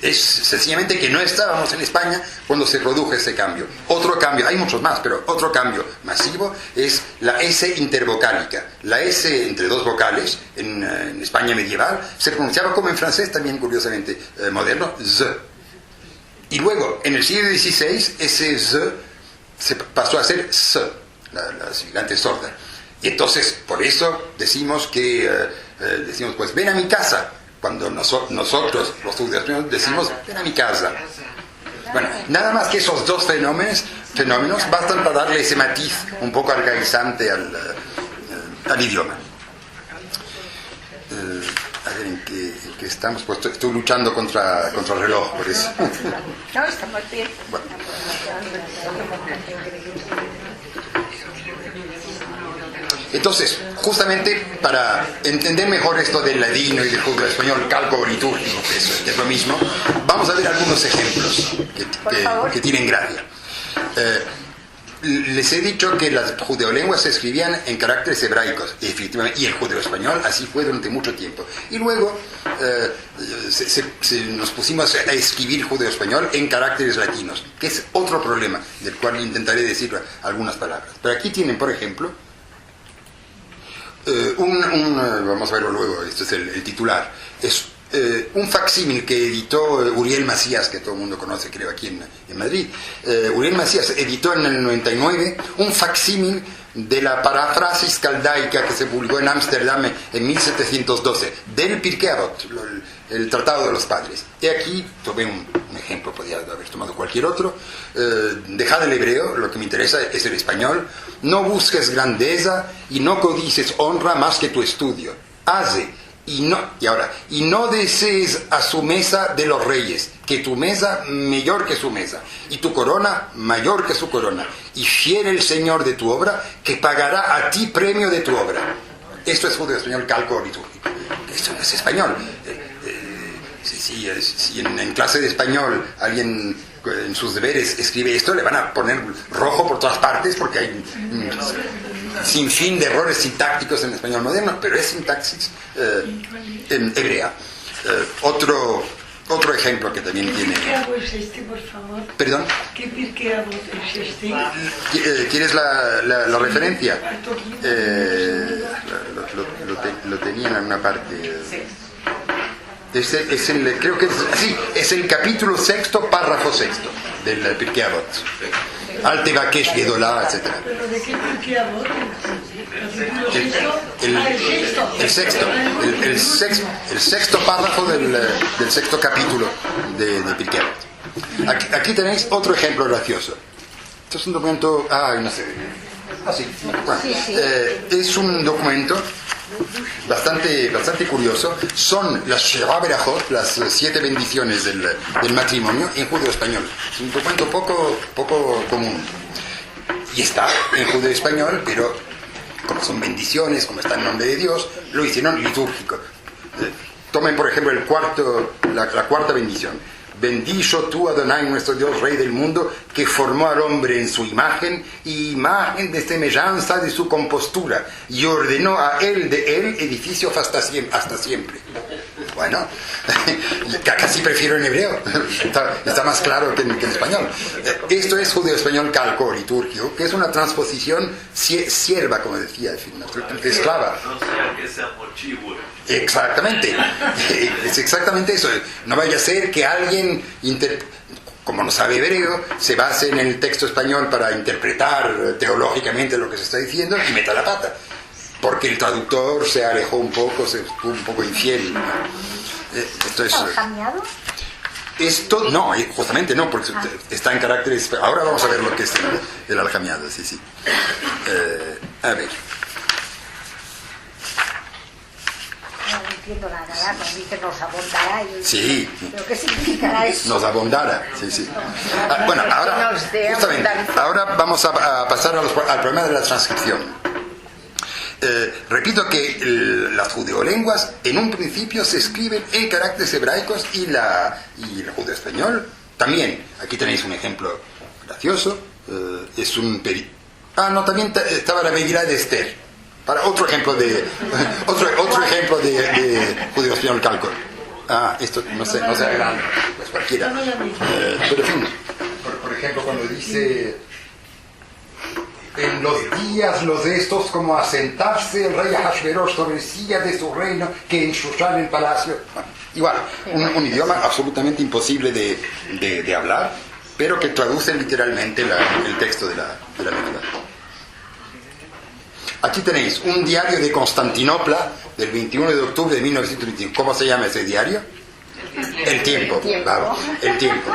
C: Es sencillamente que no estábamos en España cuando se produjo ese cambio. Otro cambio, hay muchos más, pero otro cambio masivo es la S intervocálica. La S entre dos vocales en España medieval se pronunciaba como en francés, también curiosamente moderno, z. Y luego, en el siglo XVI, ese z se pasó a ser s, la sibilante sorda. Y entonces, por eso decimos pues ven a mi casa. Cuando nosotros, los judíos, decimos, ven a mi casa. Bueno, nada más que esos dos fenómenos bastan para darle ese matiz un poco arcaizante al idioma. A ver, ¿en qué estamos? Pues estoy luchando contra el reloj, por eso.
B: No, estamos bien.
C: Bueno. Entonces, justamente para entender mejor esto del ladino y del judío español, calco litúrgico, que es lo mismo, vamos a ver algunos ejemplos que tienen gracia. Les he dicho que las judeolenguas se escribían en caracteres hebraicos, efectivamente, y el judeo español así fue durante mucho tiempo. Y luego nos pusimos a escribir judeo español en caracteres latinos, que es otro problema, del cual intentaré decir algunas palabras. Pero aquí tienen, por ejemplo, vamos a verlo luego, este es el titular, es un facsímil que editó Uriel Macías, que todo el mundo conoce, creo, aquí en Madrid. Uriel Macías editó en el 99 un facsímil de la paráfrasis caldaica que se publicó en Ámsterdam en 1712, del Pirkei Avot, el Tratado de los Padres. Y aquí tomé un ejemplo, podría haber tomado cualquier otro. Dejad el hebreo, lo que me interesa es el español. No busques grandeza y no codices honra más que tu estudio. Hace. Y no desees a su mesa de los reyes, que tu mesa mayor que su mesa, y tu corona mayor que su corona. Y fiel el Señor de tu obra, que pagará a ti premio de tu obra. Esto es judeo español, calco litúrgico. Esto no es español. Si en clase de español alguien en sus deberes escribe esto, le van a poner rojo por todas partes, porque hay sin fin de errores sintácticos en español moderno, pero es sintaxis en hebrea. Otro ejemplo que también tiene...
F: ¿Qué hago es este, por favor?
C: ¿Perdón?
F: ¿Qué Pirkei Avot es este?
C: ¿Quieres la referencia? Lo tenía en alguna parte. Creo que es el capítulo 6, párrafo 6 del Pirkei Avot. Al Tevakesh Gedolá, etc.
F: ¿Pero de qué Pirkei Avot?
C: El sexto párrafo del sexto capítulo de Pirkei Avot. Aquí tenéis otro ejemplo gracioso. Esto es un documento... no sé. Bueno, es un documento bastante curioso. Son las Sheva Berajot, las 7 bendiciones del matrimonio en judeo español. Es un documento poco común. Y está en judeo español, pero como son bendiciones, como está en nombre de Dios, lo hicieron litúrgico. Tomen, por ejemplo, la cuarta bendición. Bendicho tú, Adonai, nuestro Dios, Rey del mundo, que formó al hombre en su imagen de semejanza de su compostura, y ordenó a él de él edificio hasta siempre. Bueno, casi prefiero en hebreo, está más claro que en español. Esto es judeo español calco litúrgico, que es una transposición sierva, como decía, esclava.
E: No sea que sea mochivo.
C: Exactamente, es exactamente eso. No vaya a ser que alguien, como no sabe hebreo, se base en el texto español para interpretar teológicamente lo que se está diciendo y meta la pata, porque el traductor se alejó un poco, se estuvo un poco infiel. Esto es...
D: ¿Aljamiado?
C: Esto no, justamente no, porque está en caracteres... Ahora vamos a ver lo que es el aljamiado, sí. A ver...
D: No entiendo nada, cuando dice nos abondará.
C: Sí.
D: ¿Pero qué significará eso?
C: Nos abondará, sí. Bueno, ahora vamos a pasar al problema de la transcripción. Repito que las judeolenguas en un principio se escriben en caracteres hebraicos y el judeo español también. Aquí tenéis un ejemplo gracioso. Es un... también estaba la Megilá de Esther. Para otro ejemplo de judeo español calco. Esto no sé adelante, pues cualquiera. Pero en fin, por ejemplo, cuando dice en los días los de estos, como a sentarse el rey Ahasverosh sobre silla de su reino, que en Shushan el palacio. Bueno, igual, un idioma absolutamente imposible de hablar, pero que traduce literalmente el texto de la Megilá. Aquí tenéis un diario de Constantinopla del 21 de octubre de 1921. ¿Cómo se llama ese diario? El Tiempo. Claro, El Tiempo.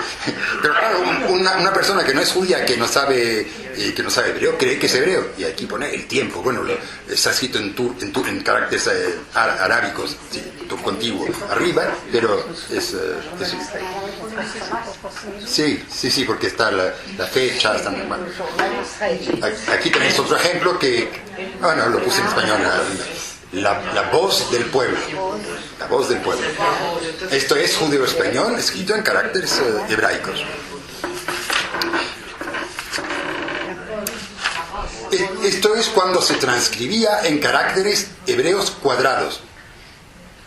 C: Pero claro, una persona que no es judía, que no sabe hebreo, cree que es hebreo. Y aquí pone El Tiempo. Bueno, está escrito en caracteres arábicos, sí, contiguo arriba, pero es sí, porque está la fecha. Bueno. Aquí tenéis otro ejemplo que, bueno, lo puse en español, la voz del pueblo. La voz del pueblo. Esto es judeo-español, escrito en caracteres hebraicos. Esto es cuando se transcribía en caracteres hebreos cuadrados.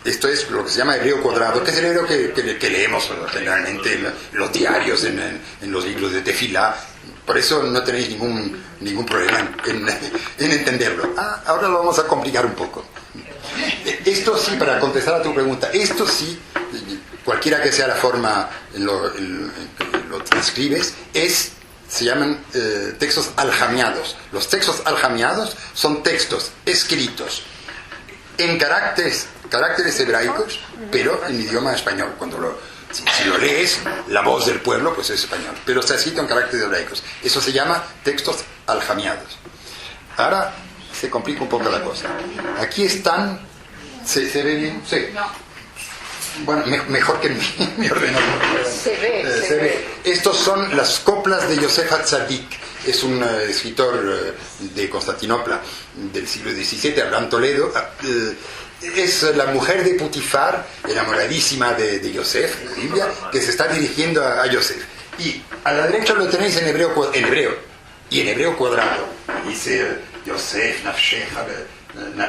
C: Esto es lo que se llama hebreo cuadrado, que es el hebreo que leemos generalmente en los diarios, en los libros de Tefilá. Por eso no tenéis ningún problema en entenderlo. Ahora lo vamos a complicar un poco. Esto sí, para contestar a tu pregunta, esto sí, cualquiera que sea la forma en lo transcribes, se llaman textos aljamiados. Los textos aljamiados son textos escritos en caracteres hebraicos, pero en idioma español. Si lo lees, la voz del pueblo, pues es español, pero está escrito en caracteres hebraicos. Eso se llama textos aljamiados. Ahora se complica un poco la cosa. Aquí están... ¿Se ve bien? Sí. Bueno, mejor que mi ordenador.
B: Se ve.
C: Estos son las coplas de Yosef Hatzadik. Es un escritor de Constantinopla del siglo XVII, Abraham Toledo. Es la mujer de Putifar, enamoradísima de Yosef, en la Biblia, que se está dirigiendo a Yosef. Y a la derecha lo tenéis en hebreo y en hebreo cuadrado. Dice Yosef, Nafshecha,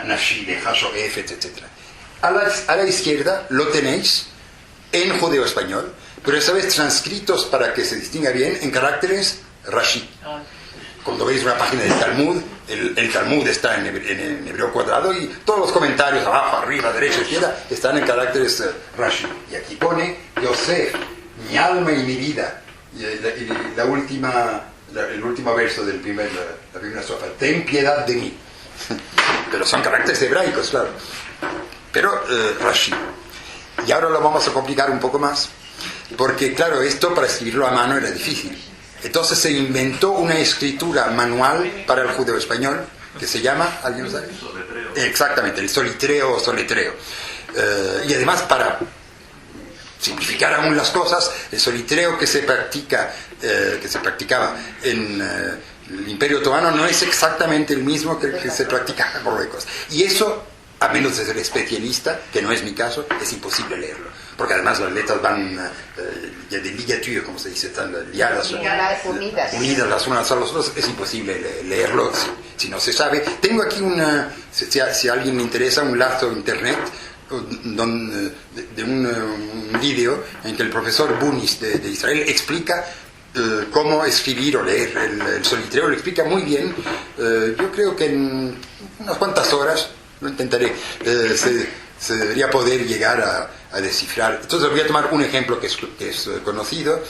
C: Nafshi, Lecha, Shoef, etc. A la izquierda lo tenéis en judeo-español, pero esta vez transcritos para que se distinga bien en caracteres Rashi. Cuando veis una página del Talmud, el Talmud está en hebreo cuadrado y todos los comentarios abajo, arriba, derecha, izquierda están en caracteres Rashi. Y aquí pone Yosef, mi alma y mi vida. Y el último verso la primera estrofa, ten piedad de mí. Pero son caracteres hebraicos, claro. Pero Rashi. Y ahora lo vamos a complicar un poco más, porque claro, esto para escribirlo a mano era difícil. Entonces se inventó una escritura manual para el judeo español que se llama, ¿alguien lo sabe?
E: Soletreo.
C: Exactamente, el soletreo. Y además, para simplificar aún las cosas, el soletreo que se practicaba en el Imperio Otomano no es exactamente el mismo que el que se practicaba en Marruecos. Y eso, a menos de ser especialista, que no es mi caso, es imposible leerlo. Porque además las letras van de ligature, como se dice, están liadas, unidas las unas a las otras. Es imposible leerlo si no se sabe. Tengo aquí si a alguien le interesa, un lazo de internet de un vídeo en que el profesor Bunis de Israel explica cómo escribir o leer el soletreo. Lo explica muy bien. Yo creo que en unas cuantas horas, lo intentaré, se debería poder llegar a descifrar. Entonces voy a tomar un ejemplo que es conocido,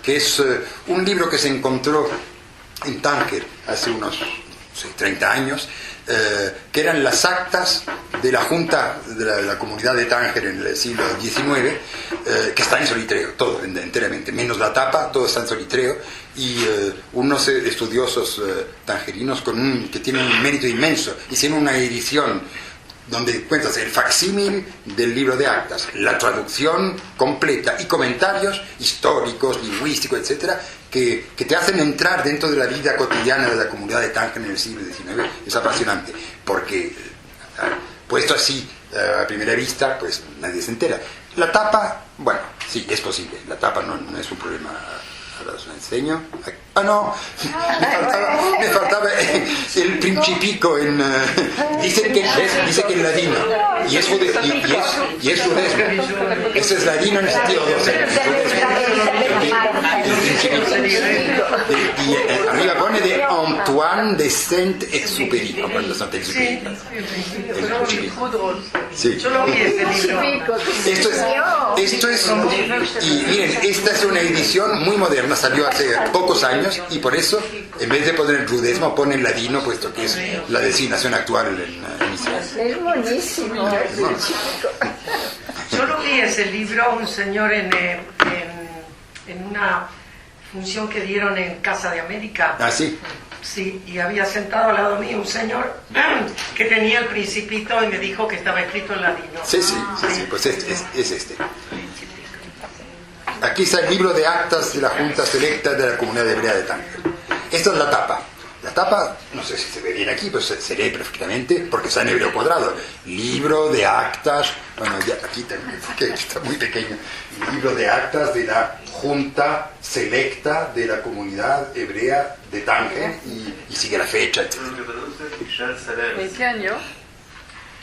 C: que es un libro que se encontró en Tánger hace unos 30 años, que eran las actas de la Junta de la Comunidad de Tánger en el siglo XIX, que está en soletreo, todo enteramente, menos la tapa, todo está en soletreo, y unos estudiosos tangerinos que tienen un mérito inmenso, hicieron una edición donde cuentas el facsímil del libro de actas, la traducción completa y comentarios históricos, lingüísticos, etcétera, que te hacen entrar dentro de la vida cotidiana de la comunidad de Tánger en el siglo XIX. Es apasionante, porque puesto así a primera vista, pues nadie se entera. La tapa, bueno, sí, es posible, la tapa no es un problema. Ahora os lo enseño. No, me faltaba el principico dice que en ladino, y es judesmo. Ese es ladino en el sentido y arriba pone de Antoine de Saint-Exupéry, comprando Saint-Exupéry. Sí. Esto es, y miren, esta es una edición muy moderna, salió hace pocos años, y por eso, en vez de poner el rudesmo, ponen ladino, puesto que es la designación actual en Israel.
B: Es buenísimo.
F: Yo lo vi ese libro, un señor en una función que dieron en Casa de América.
C: Ah, sí.
F: Sí, y había sentado al lado mío un señor que tenía el Principito y me dijo que estaba escrito en ladino.
C: Sí, pues es este. Aquí está el libro de actas de la Junta Selecta de la Comunidad Hebrea de Tánger. Esta es la tapa. La tapa, no sé si se ve bien aquí, pero se lee perfectamente porque está en hebreo cuadrado. Libro de actas, bueno, ya aquí está muy pequeño. Libro de actas de la Junta Selecta de la Comunidad Hebrea de Tánger y sigue la fecha, etc.
E: Lo que traduce Michel Serres.
A: ¿En qué año?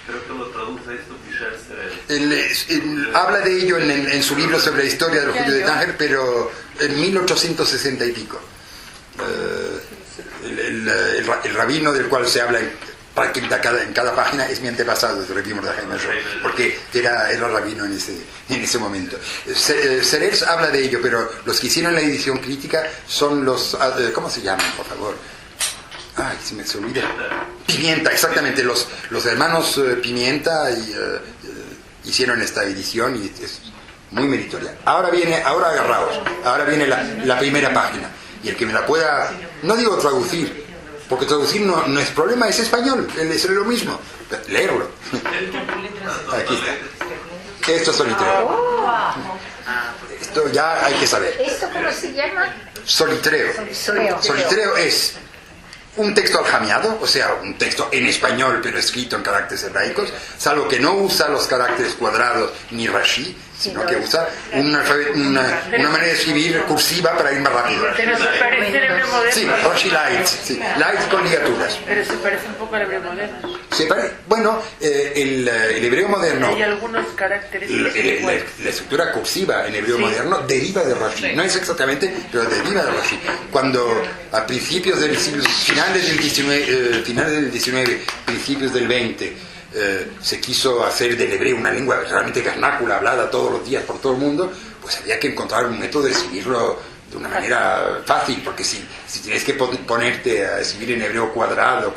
E: Creo que lo traduce esto Michel Serres.
C: Él habla de ello en su libro sobre la historia de los judíos de Tánger, pero en 1860 y pico. El rabino del cual se habla en cada página es mi antepasado, es Rabbi Mordechai Menshov, porque era rabino en ese momento. Serres habla de ello, pero los que hicieron la edición crítica son los... ¿Cómo se llaman, por favor? Ay, se olvida. Pimienta, exactamente. Los hermanos Pimienta hicieron esta edición y es muy meritoria. Ahora agarraos. Ahora viene la primera página. Y el que me la pueda, no digo traducir, porque traducir no es problema, es español, es lo mismo. Leerlo. Aquí está. Esto es solitreo. Esto ya hay que saber.
D: ¿Esto cómo se llama?
C: Solitreo. Solitreo es un texto aljamiado, o sea, un texto en español pero escrito en caracteres hebraicos, salvo que no usa los caracteres cuadrados ni Rashi, sino que usa una manera de escribir cursiva para ir más rápido.
A: Pero se parece al hebreo moderno.
C: Sí, Rashi Light, sí, Light con ligaturas.
A: Pero se parece un poco al hebreo moderno.
C: Bueno, el hebreo moderno,
A: Hay algunos caracteres que son iguales.
C: la estructura cursiva en hebreo moderno deriva de Rashi. No es exactamente, pero deriva de Rashi. Cuando a principios del siglo, finales del 19, principios del 20, se quiso hacer del hebreo una lengua realmente vernácula, hablada todos los días por todo el mundo, pues había que encontrar un método de escribirlo de una manera fácil, porque si tienes que ponerte a escribir en hebreo cuadrado,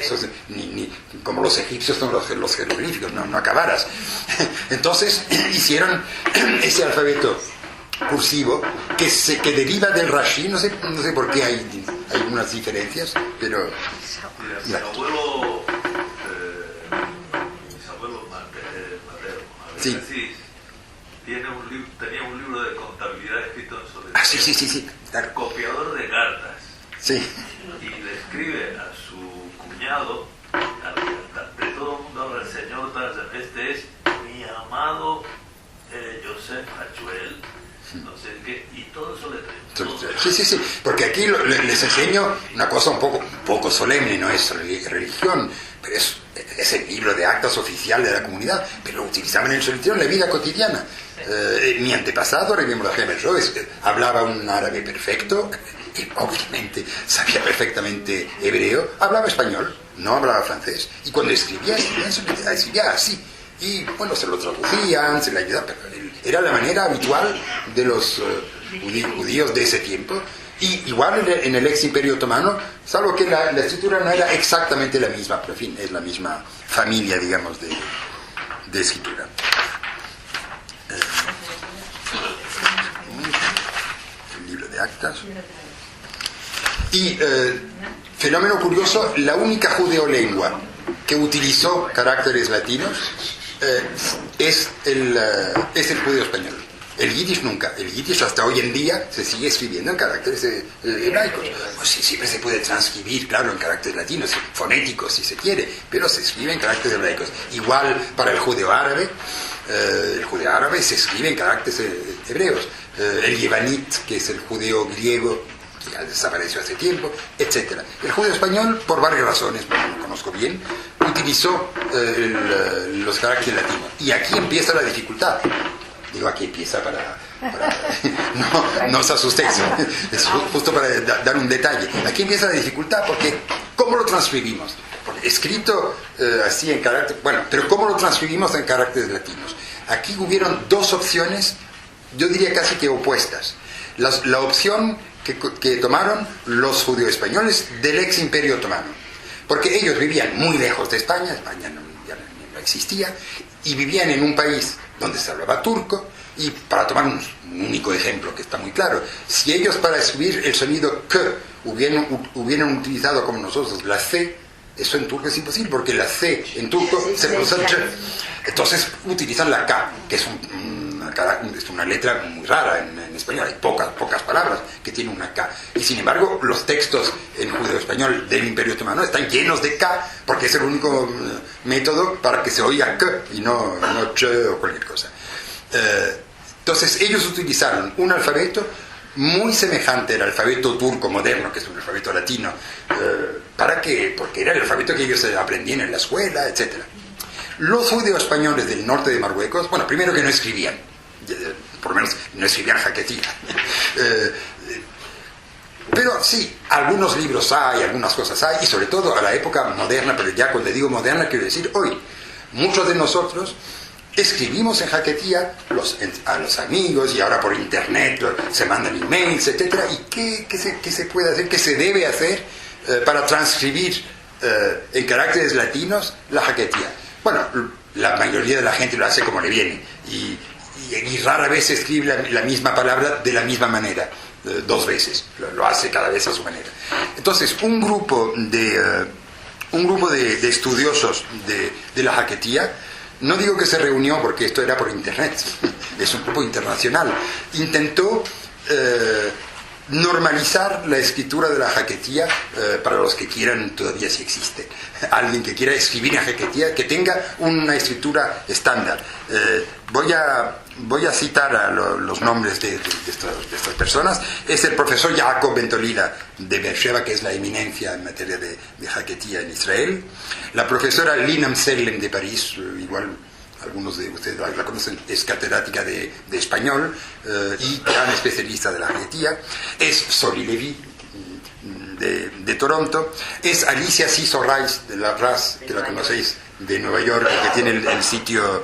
C: eso es, ni como los egipcios son los jeroglíficos, no acabaras. Entonces hicieron ese alfabeto cursivo que deriva del Rashi, no sé por qué hay unas diferencias, pero...
E: Mira, mi abuelo Mateo,
C: Sí.
E: tenía un libro de contabilidad escrito en sobre
C: Sí. Claro.
E: Copiador de cartas.
C: Sí.
E: Y le escribe a su cuñado, de todo el mundo habla el señor Tarzan, este es mi amado Joseph Hachuel, no sé qué, y todo eso le
C: Sí, porque aquí les enseño una cosa un poco solemne, no es religión, pero es el libro de actas oficial de la comunidad, pero lo utilizaban en solitreo en la vida cotidiana. Mi antepasado, Rabbi Mordechai Menshov, hablaba un árabe perfecto, y obviamente sabía perfectamente hebreo, hablaba español, no hablaba francés, y cuando escribía así. Y bueno, se lo traducían, se le ayudaba, pero era la manera habitual de los judíos de ese tiempo. Y igual en el ex imperio otomano, salvo que la escritura no era exactamente la misma, pero en fin, es la misma familia, digamos, de escritura. El libro de actas. Y fenómeno curioso, la única judeolengua que utilizó caracteres latinos es el judeo español. El yiddish nunca. El yiddish hasta hoy en día se sigue escribiendo en caracteres hebraicos. Pues sí, siempre se puede transcribir, claro, en caracteres latinos, fonéticos si se quiere, pero se escribe en caracteres hebraicos. Igual para el judeo árabe se escribe en caracteres hebreos. El yevanit, que es el judeo griego, que ya desapareció hace tiempo, etc. El judeo español, por varias razones, porque no lo conozco bien, utilizó los caracteres latinos. Y aquí empieza la dificultad. Digo, aquí empieza para no os asustéis, es justo para dar un detalle. Aquí empieza la dificultad, porque ¿cómo lo transcribimos? Porque escrito así en carácter, pero ¿cómo lo transcribimos en caracteres latinos? Aquí hubieron dos opciones, yo diría casi que opuestas. La opción que tomaron los judíos españoles del ex imperio otomano, porque ellos vivían muy lejos de España ya no existía, y vivían en un país donde se hablaba turco. Y para tomar un único ejemplo que está muy claro, si ellos para escribir el sonido k hubieran utilizado como nosotros la C, eso en turco es imposible, porque la C en turco se pronuncia J. Entonces utilizan la K, que es una letra muy rara en español. Hay pocas palabras que tienen una K. Y sin embargo, los textos en judeo-español del Imperio Otomano están llenos de K, porque es el único método para que se oiga K y no Ch o cualquier cosa. Entonces ellos utilizaron un alfabeto muy semejante al alfabeto turco moderno, que es un alfabeto latino, porque era el alfabeto que ellos aprendían en la escuela, etc. Los judeo-españoles del norte de Marruecos, bueno, primero que no escribían, por lo menos no escribían jaquetía, pero sí, algunos libros hay, algunas cosas hay, y sobre todo a la época moderna, pero ya cuando digo moderna quiero decir hoy, muchos de nosotros escribimos en jaquetía a los amigos, y ahora por internet se mandan emails, etc. ¿Y qué se puede hacer, qué se debe hacer para transcribir en caracteres latinos la jaquetía? Bueno, la mayoría de la gente lo hace como le viene, y rara vez se escribe la misma palabra de la misma manera, dos veces, lo hace cada vez a su manera. Entonces, un grupo de estudiosos de la jaquetía, no digo que se reunió porque esto era por internet, es un grupo internacional, intentó normalizar la escritura de la jaquetía para los que quieran, todavía si existe alguien que quiera escribir en jaquetía, que tenga una escritura estándar. Voy a citar a los nombres de estas personas. Es el profesor Jacob Bentolila de Beersheba, que es la eminencia en materia de jaquetía en Israel; la profesora Lina Mselem de París, igual algunos de ustedes la conocen, es catedrática de español y gran especialista de la jaquetía; es Soli Levy de Toronto; es Alicia Ciso Rice de la RAS, que la conocéis, de Nueva York, que tiene el sitio,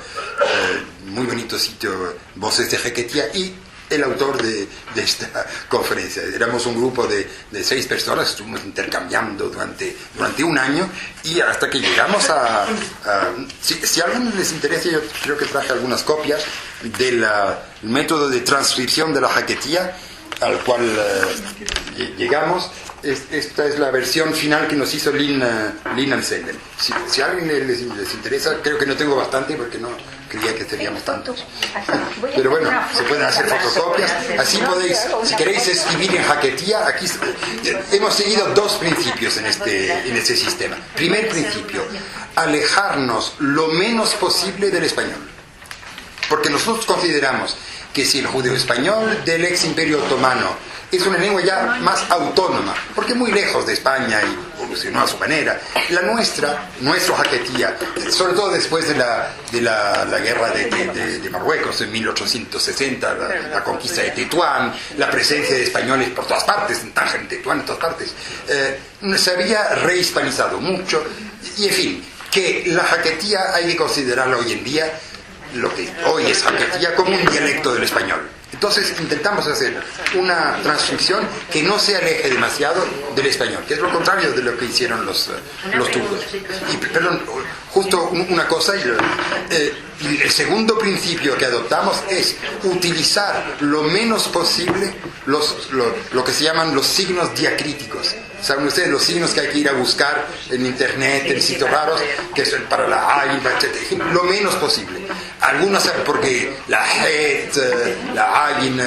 C: muy bonito sitio, Voces de Jaquetía, y el autor de esta conferencia. Éramos un grupo de 6 personas, estuvimos intercambiando durante un año, y hasta que llegamos si a alguien les interesa, yo creo que traje algunas copias del método de transcripción de la jaquetía al cual llegamos. Esta es la versión final que nos hizo Lynn Anselden. Si a alguien les interesa, creo que no tengo bastante porque no creía que teníamos tantos. Pero bueno, se pueden hacer fotocopias. Así podéis, si queréis escribir en jaquetía, aquí hemos seguido 2 principios en este sistema. Primer principio, alejarnos lo menos posible del español. Porque nosotros consideramos que si el judeo-español del ex imperio otomano es una lengua ya más autónoma, porque muy lejos de España y evolucionó a su manera, la nuestra jaquetía, sobre todo después de la guerra de Marruecos en 1860, la conquista de Tetuán, la presencia de españoles por todas partes, en Tánger, en Tetuán, en todas partes, se había rehispanizado mucho, y en fin, que la jaquetía hay que considerarla hoy en día, lo que hoy es jaquetía, como un dialecto del español. Entonces intentamos hacer una transcripción que no se aleje demasiado del español, que es lo contrario de lo que hicieron los turcos. Y, perdón, justo una cosa, el segundo principio que adoptamos es utilizar lo menos posible lo que se llaman los signos diacríticos. ¿Saben ustedes los signos que hay que ir a buscar en internet, en sitios raros, que es para la AIBA, etc.? Lo menos posible. Algunos porque la het, la AIN,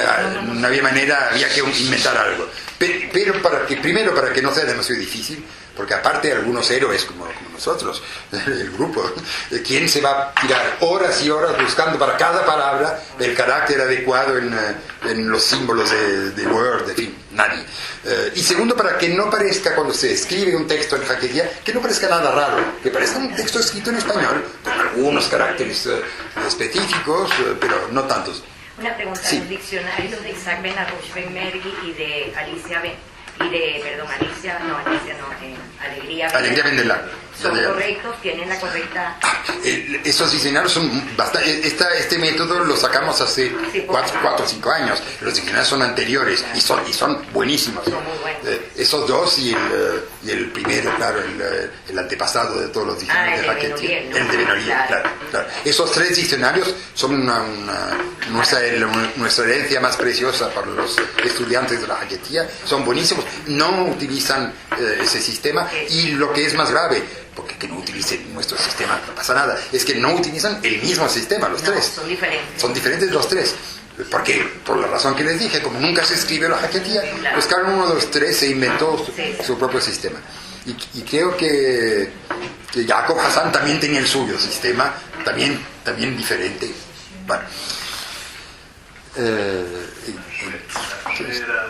C: no había manera, había que inventar algo. Pero primero para que no sea demasiado difícil, porque aparte algunos héroes como nosotros, el grupo, ¿quién se va a tirar horas y horas buscando para cada palabra el carácter adecuado en los símbolos de Word? En fin, nadie. Y segundo, para que no parezca, cuando se escribe un texto en jaquetía, que no parezca nada raro, que parezca un texto escrito en español, con algunos caracteres específicos, pero no tantos.
G: Una pregunta, sí. Los diccionarios de Isaac Ben Arush-Ben-Merghi y de Alegría Bendelá son correctos, tienen la correcta...
C: Esos diccionarios son bastante... Este método lo sacamos hace 4 o 5 años. Los diccionarios son anteriores y son buenísimos.
G: Son muy buenos.
C: Esos dos y el primero, claro, el antepasado de todos los diccionarios de Hacketía. El de Benoliel, claro. Esos 3 diccionarios son nuestra herencia más preciosa para los estudiantes de la Hacketía. Son buenísimos. No utilizan ese sistema y lo que es más grave, porque que no utilicen nuestro sistema no pasa nada, es que no utilizan el mismo sistema los 3. Son diferentes los 3. Porque, por la razón que les dije, como nunca se escribe la Hacketía, pues cada uno de los 3 se inventó su propio sistema. Y creo que Jacob Hassan también tenía el suyo sistema, también diferente. Bueno.
E: Era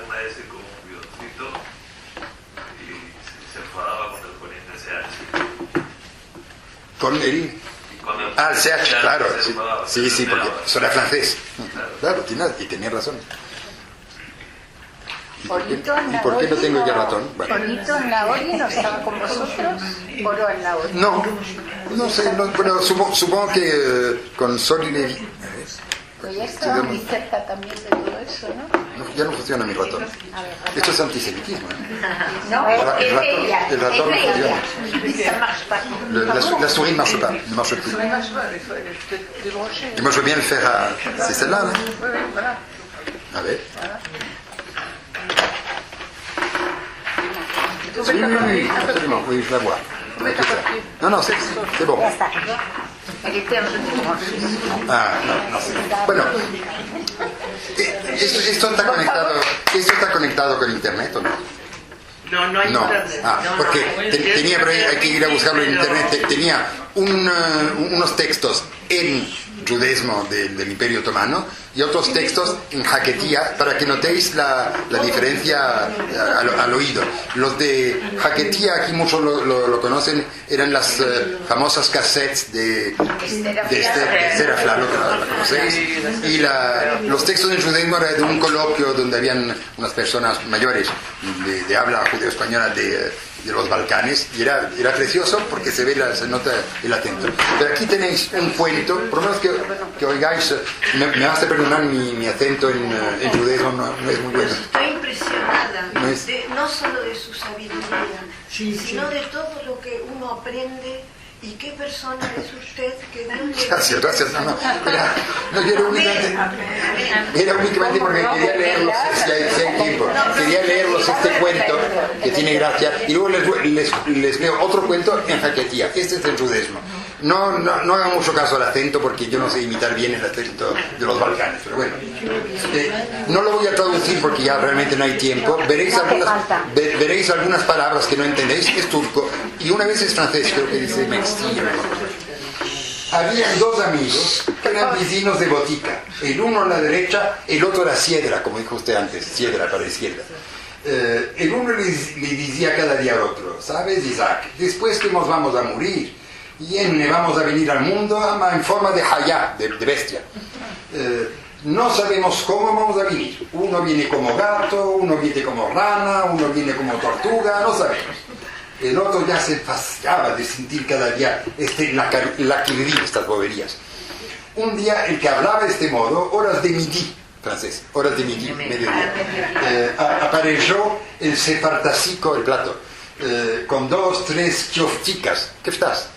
E: una S con un guioncito y se enfadaba cuando le ponían SH.
C: Con el... el CH, claro. Sí, porque eso era francés. Claro, tenía razón. ¿Y por qué no tengo ya ratón?
D: Polito en la Ori no estaba con vosotros, Oro en la Ori.
C: No sé, bueno, supongo que con Sol y Levi.
D: Pues ya estaba muy cerca también de todo eso, ¿no?
C: Ya no funciona mi ratón. Esto es antisemitismo, ¿eh?
D: No,
C: el ratón no funciona. La souris ne marche pas, ne marche plus. Et moi je veux bien le faire à... C'est celle-là, non? A ver. Absolument, oui, je la vois. Non, c'est bon. No. Bueno, esto está conectado con internet, ¿o no?
F: No hay internet.
C: Porque tenía, pero hay que ir a buscarlo en internet. Tenía unos textos en judaísmo del Imperio Otomano y otros textos en Hacketía para que notéis la diferencia al oído. Los de Hacketía, aquí muchos lo conocen, eran las famosas cassettes de Esther Aflalo, que la conocéis, y los textos en judaísmo eran de un coloquio donde habían unas personas mayores de habla judeo-española de los Balcanes, y era precioso porque se nota el acento. Pero aquí tenéis un cuento, por lo menos que oigáis, me vas a perdonar mi acento en judaísmo, no es muy bueno.
H: Estoy impresionada, no solo de su sabiduría, sino de todo lo que uno aprende. ¿Y qué persona es usted que Dios
C: le... Gracias. Era únicamente porque quería leerlos, si hay tiempo. Quería leerlos este cuento, que tiene gracia, y luego les leo otro cuento en Hacketía. Este es el judaísmo. No hagan mucho caso al acento, porque yo no sé imitar bien el acento de los Balcanes, pero bueno. No lo voy a traducir porque ya realmente no hay tiempo. Veréis algunas palabras que no entendéis. Es turco, y una vez es francés, creo que dice Mextillo. Había 2 amigos que eran vecinos de botica. El uno a la derecha, el otro a la siedra, como dijo usted antes, siedra para la izquierda. El uno le decía cada día al otro: ¿sabes, Isaac? Después que nos vamos a morir, y vamos a venir al mundo en forma de hayá, de bestia. No sabemos cómo vamos a venir. Uno viene como gato, uno viene como rana, uno viene como tortuga, no sabemos. El otro ya se fastidiaba de sentir cada día la que vivía estas boberías. Un día el que hablaba de este modo, horas de midi, francés, horas de midi, mediodía, apareció el sefartasico, el plato, con 2, 3 kiofticas. ¿Qué estás?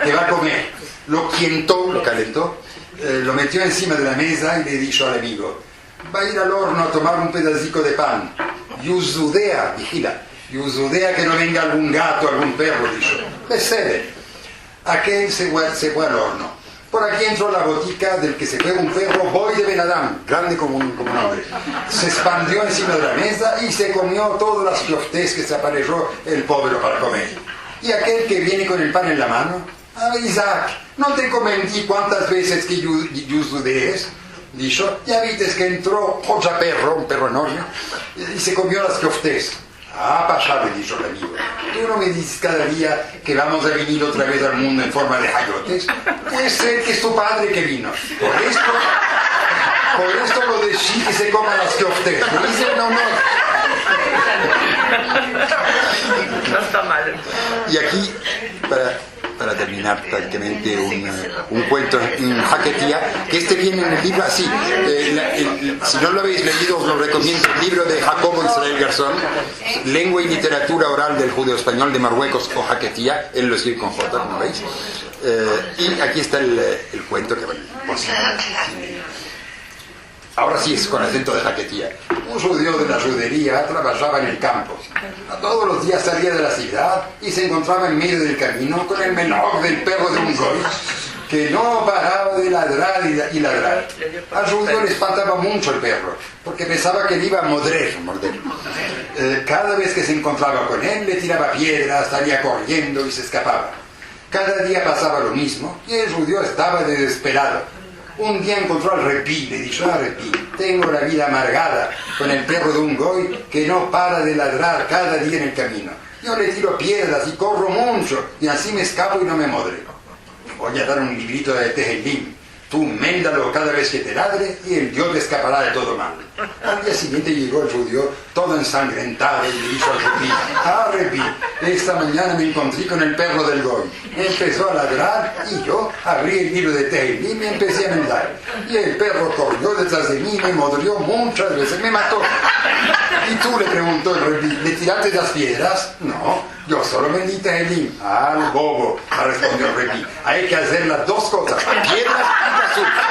C: Que va a comer. Lo quientó, lo calentó, lo metió encima de la mesa y le dijo al amigo: va a ir al horno a tomar un pedacito de pan. Yuzudea, vigila, Yuzudea que no venga algún gato, algún perro, dijo. Le cede. Aquel se fue al horno. Por aquí entró la botica del que se fue un perro, Boy de Ben Adam, grande como un hombre. Se expandió encima de la mesa y se comió todas las fioftés que se apareció el pobre para comer. Y aquel que viene con el pan en la mano: Isaac, ¿no te comenté cuántas veces que Yuzudees? Dijo: ya viste que entró Joya Perro, un perro enorme, y se comió las fioftés. Pasha, le dijo el amigo, tú no me dices cada día que vamos a venir otra vez al mundo en forma de hayotes. Puede ser que es tu padre que vino. Por esto lo decís que se coman las fioftés. Me dice: no.
F: No está mal.
C: Y aquí, para terminar prácticamente un cuento en Haketia, que viene en el libro así. Si no lo habéis leído, os lo recomiendo. El libro de Jacobo Israel Garzón, Lengua y Literatura Oral del Judeo Español de Marruecos o Haketia, él lo escribe con J, como veis. Y aquí está el cuento que bueno, ahora sí es con acento de Haketia. Un judío de la judería trabajaba en el campo. Todos los días salía de la ciudad y se encontraba en medio del camino con el menor del perro de un goy que no paraba de ladrar y ladrar. Al judío le espantaba mucho el perro porque pensaba que le iba a morder. Cada vez que se encontraba con él le tiraba piedras, salía corriendo y se escapaba. Cada día pasaba lo mismo y el judío estaba desesperado. Un día encontró al repí, le dijo: repí, tengo la vida amargada con el perro de un goy que no para de ladrar cada día en el camino. Yo le tiro piedras y corro mucho y así me escapo y no me modre. Voy a dar un librito de Tejelim. Tú méndalo cada vez que te ladre y el Dios te escapará de todo mal. Al día siguiente llegó el judío todo ensangrentado y le dijo al repí: repí, esta mañana me encontré con el perro del goy. Empezó a ladrar y yo abrí el libro de Tehilim y me empecé a mendar. Y el perro corrió detrás de mí, me modrió muchas veces, me mató. Y tú, le preguntó el repí, ¿le tiraste las piedras? No, yo solo vendí Tehilim. Al bobo, respondió el repí. Hay que hacer las dos cosas, piedras y azúcar.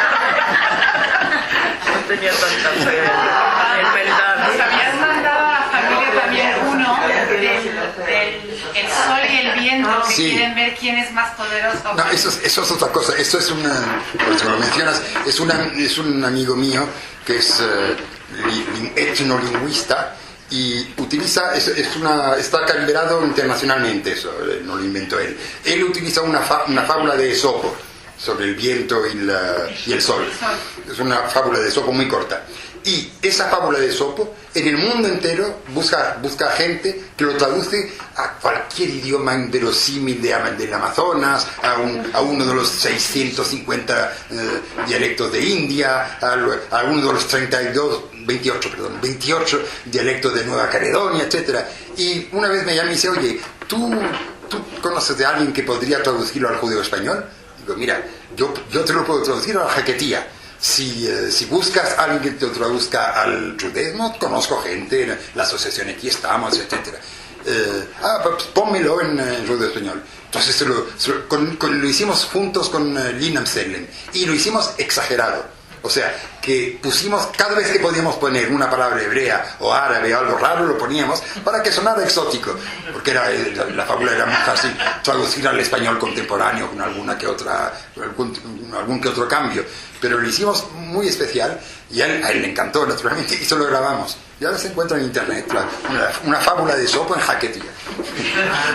F: No tenía tanta fe en verdad.
I: Nos habías mandado a la familia también uno del el sol y el viento, que
C: sí.
I: Quieren ver quién es más poderoso.
C: No, eso es otra cosa. Esto es por eso lo mencionas, es un amigo mío que es etnolingüista y utiliza, está calibrado internacionalmente, eso no lo inventó él. Él utiliza una fábula de Esopo sobre el viento y el sol. Es una fábula de Esopo muy corta. Y esa fábula de Esopo, en el mundo entero, busca gente que lo traduce a cualquier idioma inverosímil del Amazonas, a uno de los 650 dialectos de India, a uno de los 28 dialectos de Nueva Caledonia, etc. Y una vez me llama y dice: oye, ¿tú conoces de alguien que podría traducirlo al judeo español? Digo: mira, yo te lo puedo traducir a la Haketia. Si buscas a alguien que te traduzca al judaísmo, conozco gente, la asociación aquí estamos, etc. Pues pónmelo en judeo español. Entonces lo hicimos juntos con Lina Selem y lo hicimos exagerado. O sea, que pusimos, cada vez que podíamos poner una palabra hebrea o árabe o algo raro, lo poníamos para que sonara exótico, porque la fábula era muy fácil traducir al español contemporáneo con algún que otro cambio, pero lo hicimos muy especial y a él le encantó, naturalmente, y eso lo grabamos. Y ahora se encuentra en internet una fábula de Esopo en Haketia.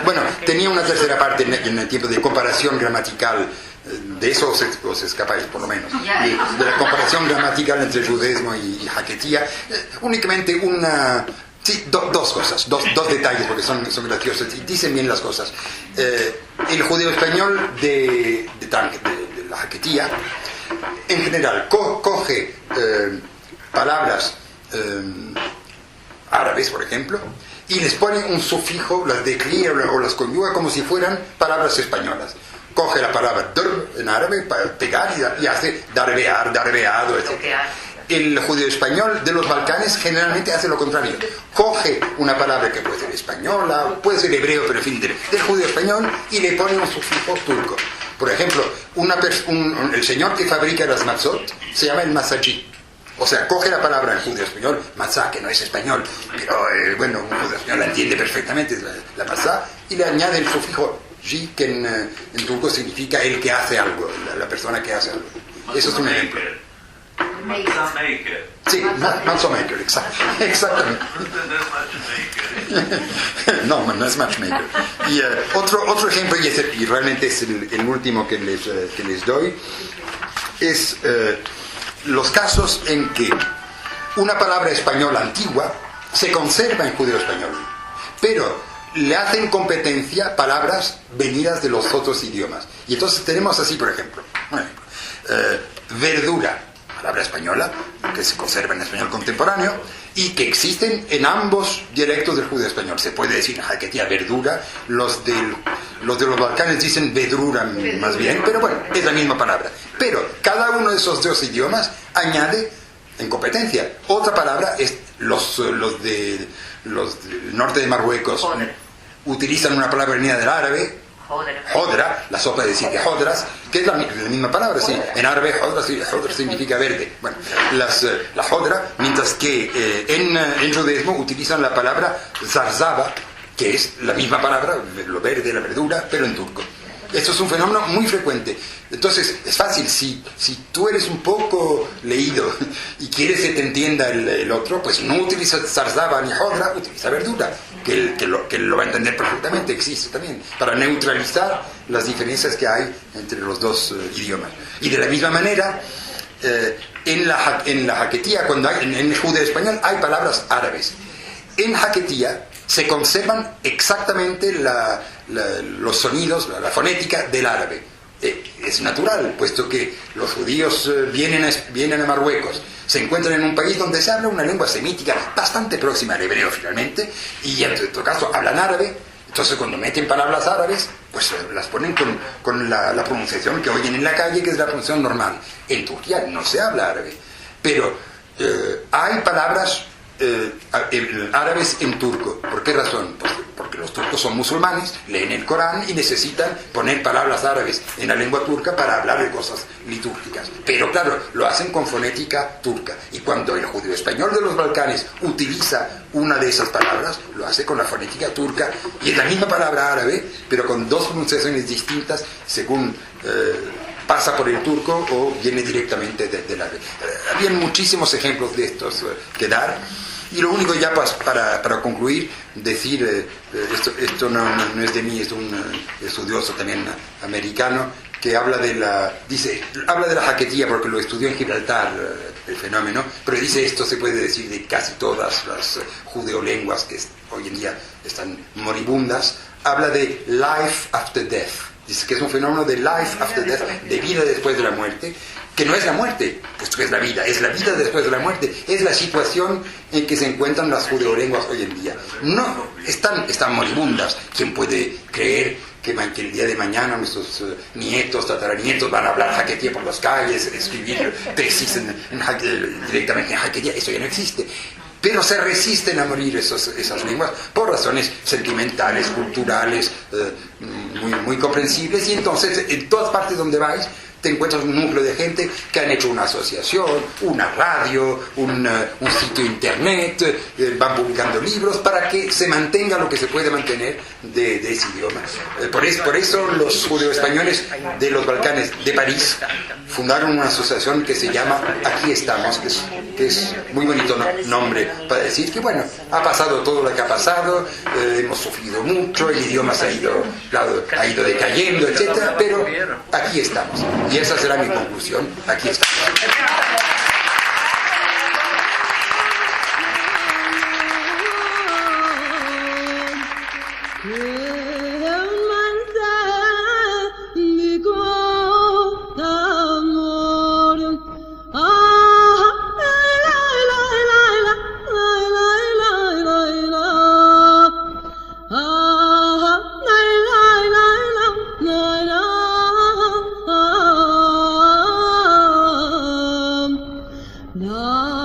C: Bueno, tenía una tercera parte en el tiempo de comparación gramatical. De eso os escapáis, por lo menos, de la comparación gramatical entre judaísmo y Haketia. Únicamente dos cosas, dos detalles, porque son graciosos y dicen bien las cosas. El judeo español de la Haketia, en general, coge palabras árabes, por ejemplo, y les pone un sufijo, las declina o las conjuga como si fueran palabras españolas. Coge la palabra dur en árabe para pegar y hace darbear, darbeado, etc. El judeo español de los Balcanes generalmente hace lo contrario. Coge una palabra que puede ser española, puede ser hebreo, pero en fin, del judeo español, y le pone un sufijo turco. Por ejemplo, el señor que fabrica las matzot se llama el masají. O sea, coge la palabra en judeo español, matzá, que no es español, pero un judeo español la entiende perfectamente, es la matzá, y le añade el sufijo ji, que en turco significa el que hace algo, la persona que hace algo. Eso es un ejemplo.
E: Maker.
C: Sí, matzah maker, exactamente. No es matchmaker. Y otro ejemplo, y realmente es el último que les doy, es los casos en que una palabra española antigua se conserva en judeo español, pero le hacen competencia palabras venidas de los otros idiomas. Y entonces tenemos así, por ejemplo, verdura, palabra española que se conserva en español contemporáneo, y que existen en ambos dialectos del judeo español. Se puede decir en jaquetía verdura, los de los Balcanes dicen vedrura más bien, pero bueno, es la misma palabra. Pero cada uno de esos dos idiomas añade en competencia otra palabra. Es los del norte de Marruecos utilizan una palabra venida del árabe, hodra, la sopa de 7 hodras, que es la misma palabra, sí. En árabe hodra significa verde. Bueno, la hodra, mientras que en judaísmo utilizan la palabra zarzaba, que es la misma palabra, lo verde, la verdura, pero en turco. Esto es un fenómeno muy frecuente. Entonces, es fácil, si tú eres un poco leído y quieres que te entienda el otro, pues no utiliza zarzaba ni hodra, utiliza verdura, que lo va a entender perfectamente. Existe también, para neutralizar las diferencias que hay entre los dos idiomas. Y de la misma manera, en la jaquetía, en el judeo español, hay palabras árabes. En jaquetía se conservan exactamente los sonidos, la fonética del árabe. Es natural, puesto que los judíos vienen a Marruecos, se encuentran en un país donde se habla una lengua semítica bastante próxima al hebreo finalmente, y en todo caso hablan árabe. Entonces cuando meten palabras árabes, pues las ponen con la pronunciación que oyen en la calle, que es la pronunciación normal. En Turquía no se habla árabe, pero hay palabras árabes en turco. ¿Por qué razón? Porque los turcos son musulmanes, leen el Corán y necesitan poner palabras árabes en la lengua turca para hablar de cosas litúrgicas. Pero claro, lo hacen con fonética turca. Y cuando el judío español de los Balcanes utiliza una de esas palabras, lo hace con la fonética turca, y es la misma palabra árabe, pero con dos pronunciaciones distintas según pasa por el turco o viene directamente del árabe. Había muchísimos ejemplos de estos que dar. Y lo único ya para concluir, decir, esto no es de mí, es de un estudioso también americano, que habla de la jaquetía porque lo estudió en Gibraltar, el fenómeno, pero dice esto se puede decir de casi todas las judeolenguas que hoy en día están moribundas. Habla de life after death. Dice que es un fenómeno de life after death, de vida después de la muerte, que no es la muerte, puesto que es la vida después de la muerte, es la situación en que se encuentran las judeolenguas hoy en día. No, están moribundas. ¿Quién puede creer que el día de mañana nuestros nietos, tataranietos van a hablar jaquetía por las calles, escribir tesis directamente en jaquetía? Eso ya no existe. Pero se resisten a morir esas lenguas por razones sentimentales, culturales, muy comprensibles, y entonces en todas partes donde vais te encuentras un núcleo de gente que han hecho una asociación, una radio, un sitio internet, van publicando libros para que se mantenga lo que se puede mantener de ese idioma. Por eso los judeoespañoles de los Balcanes de París fundaron una asociación que se llama Aquí Estamos, que es muy bonito nombre para decir que bueno, ha pasado todo lo que ha pasado, hemos sufrido mucho, el idioma ha ido decayendo, etcétera, pero aquí estamos. Y esa será mi conclusión. Aquí está.
J: No.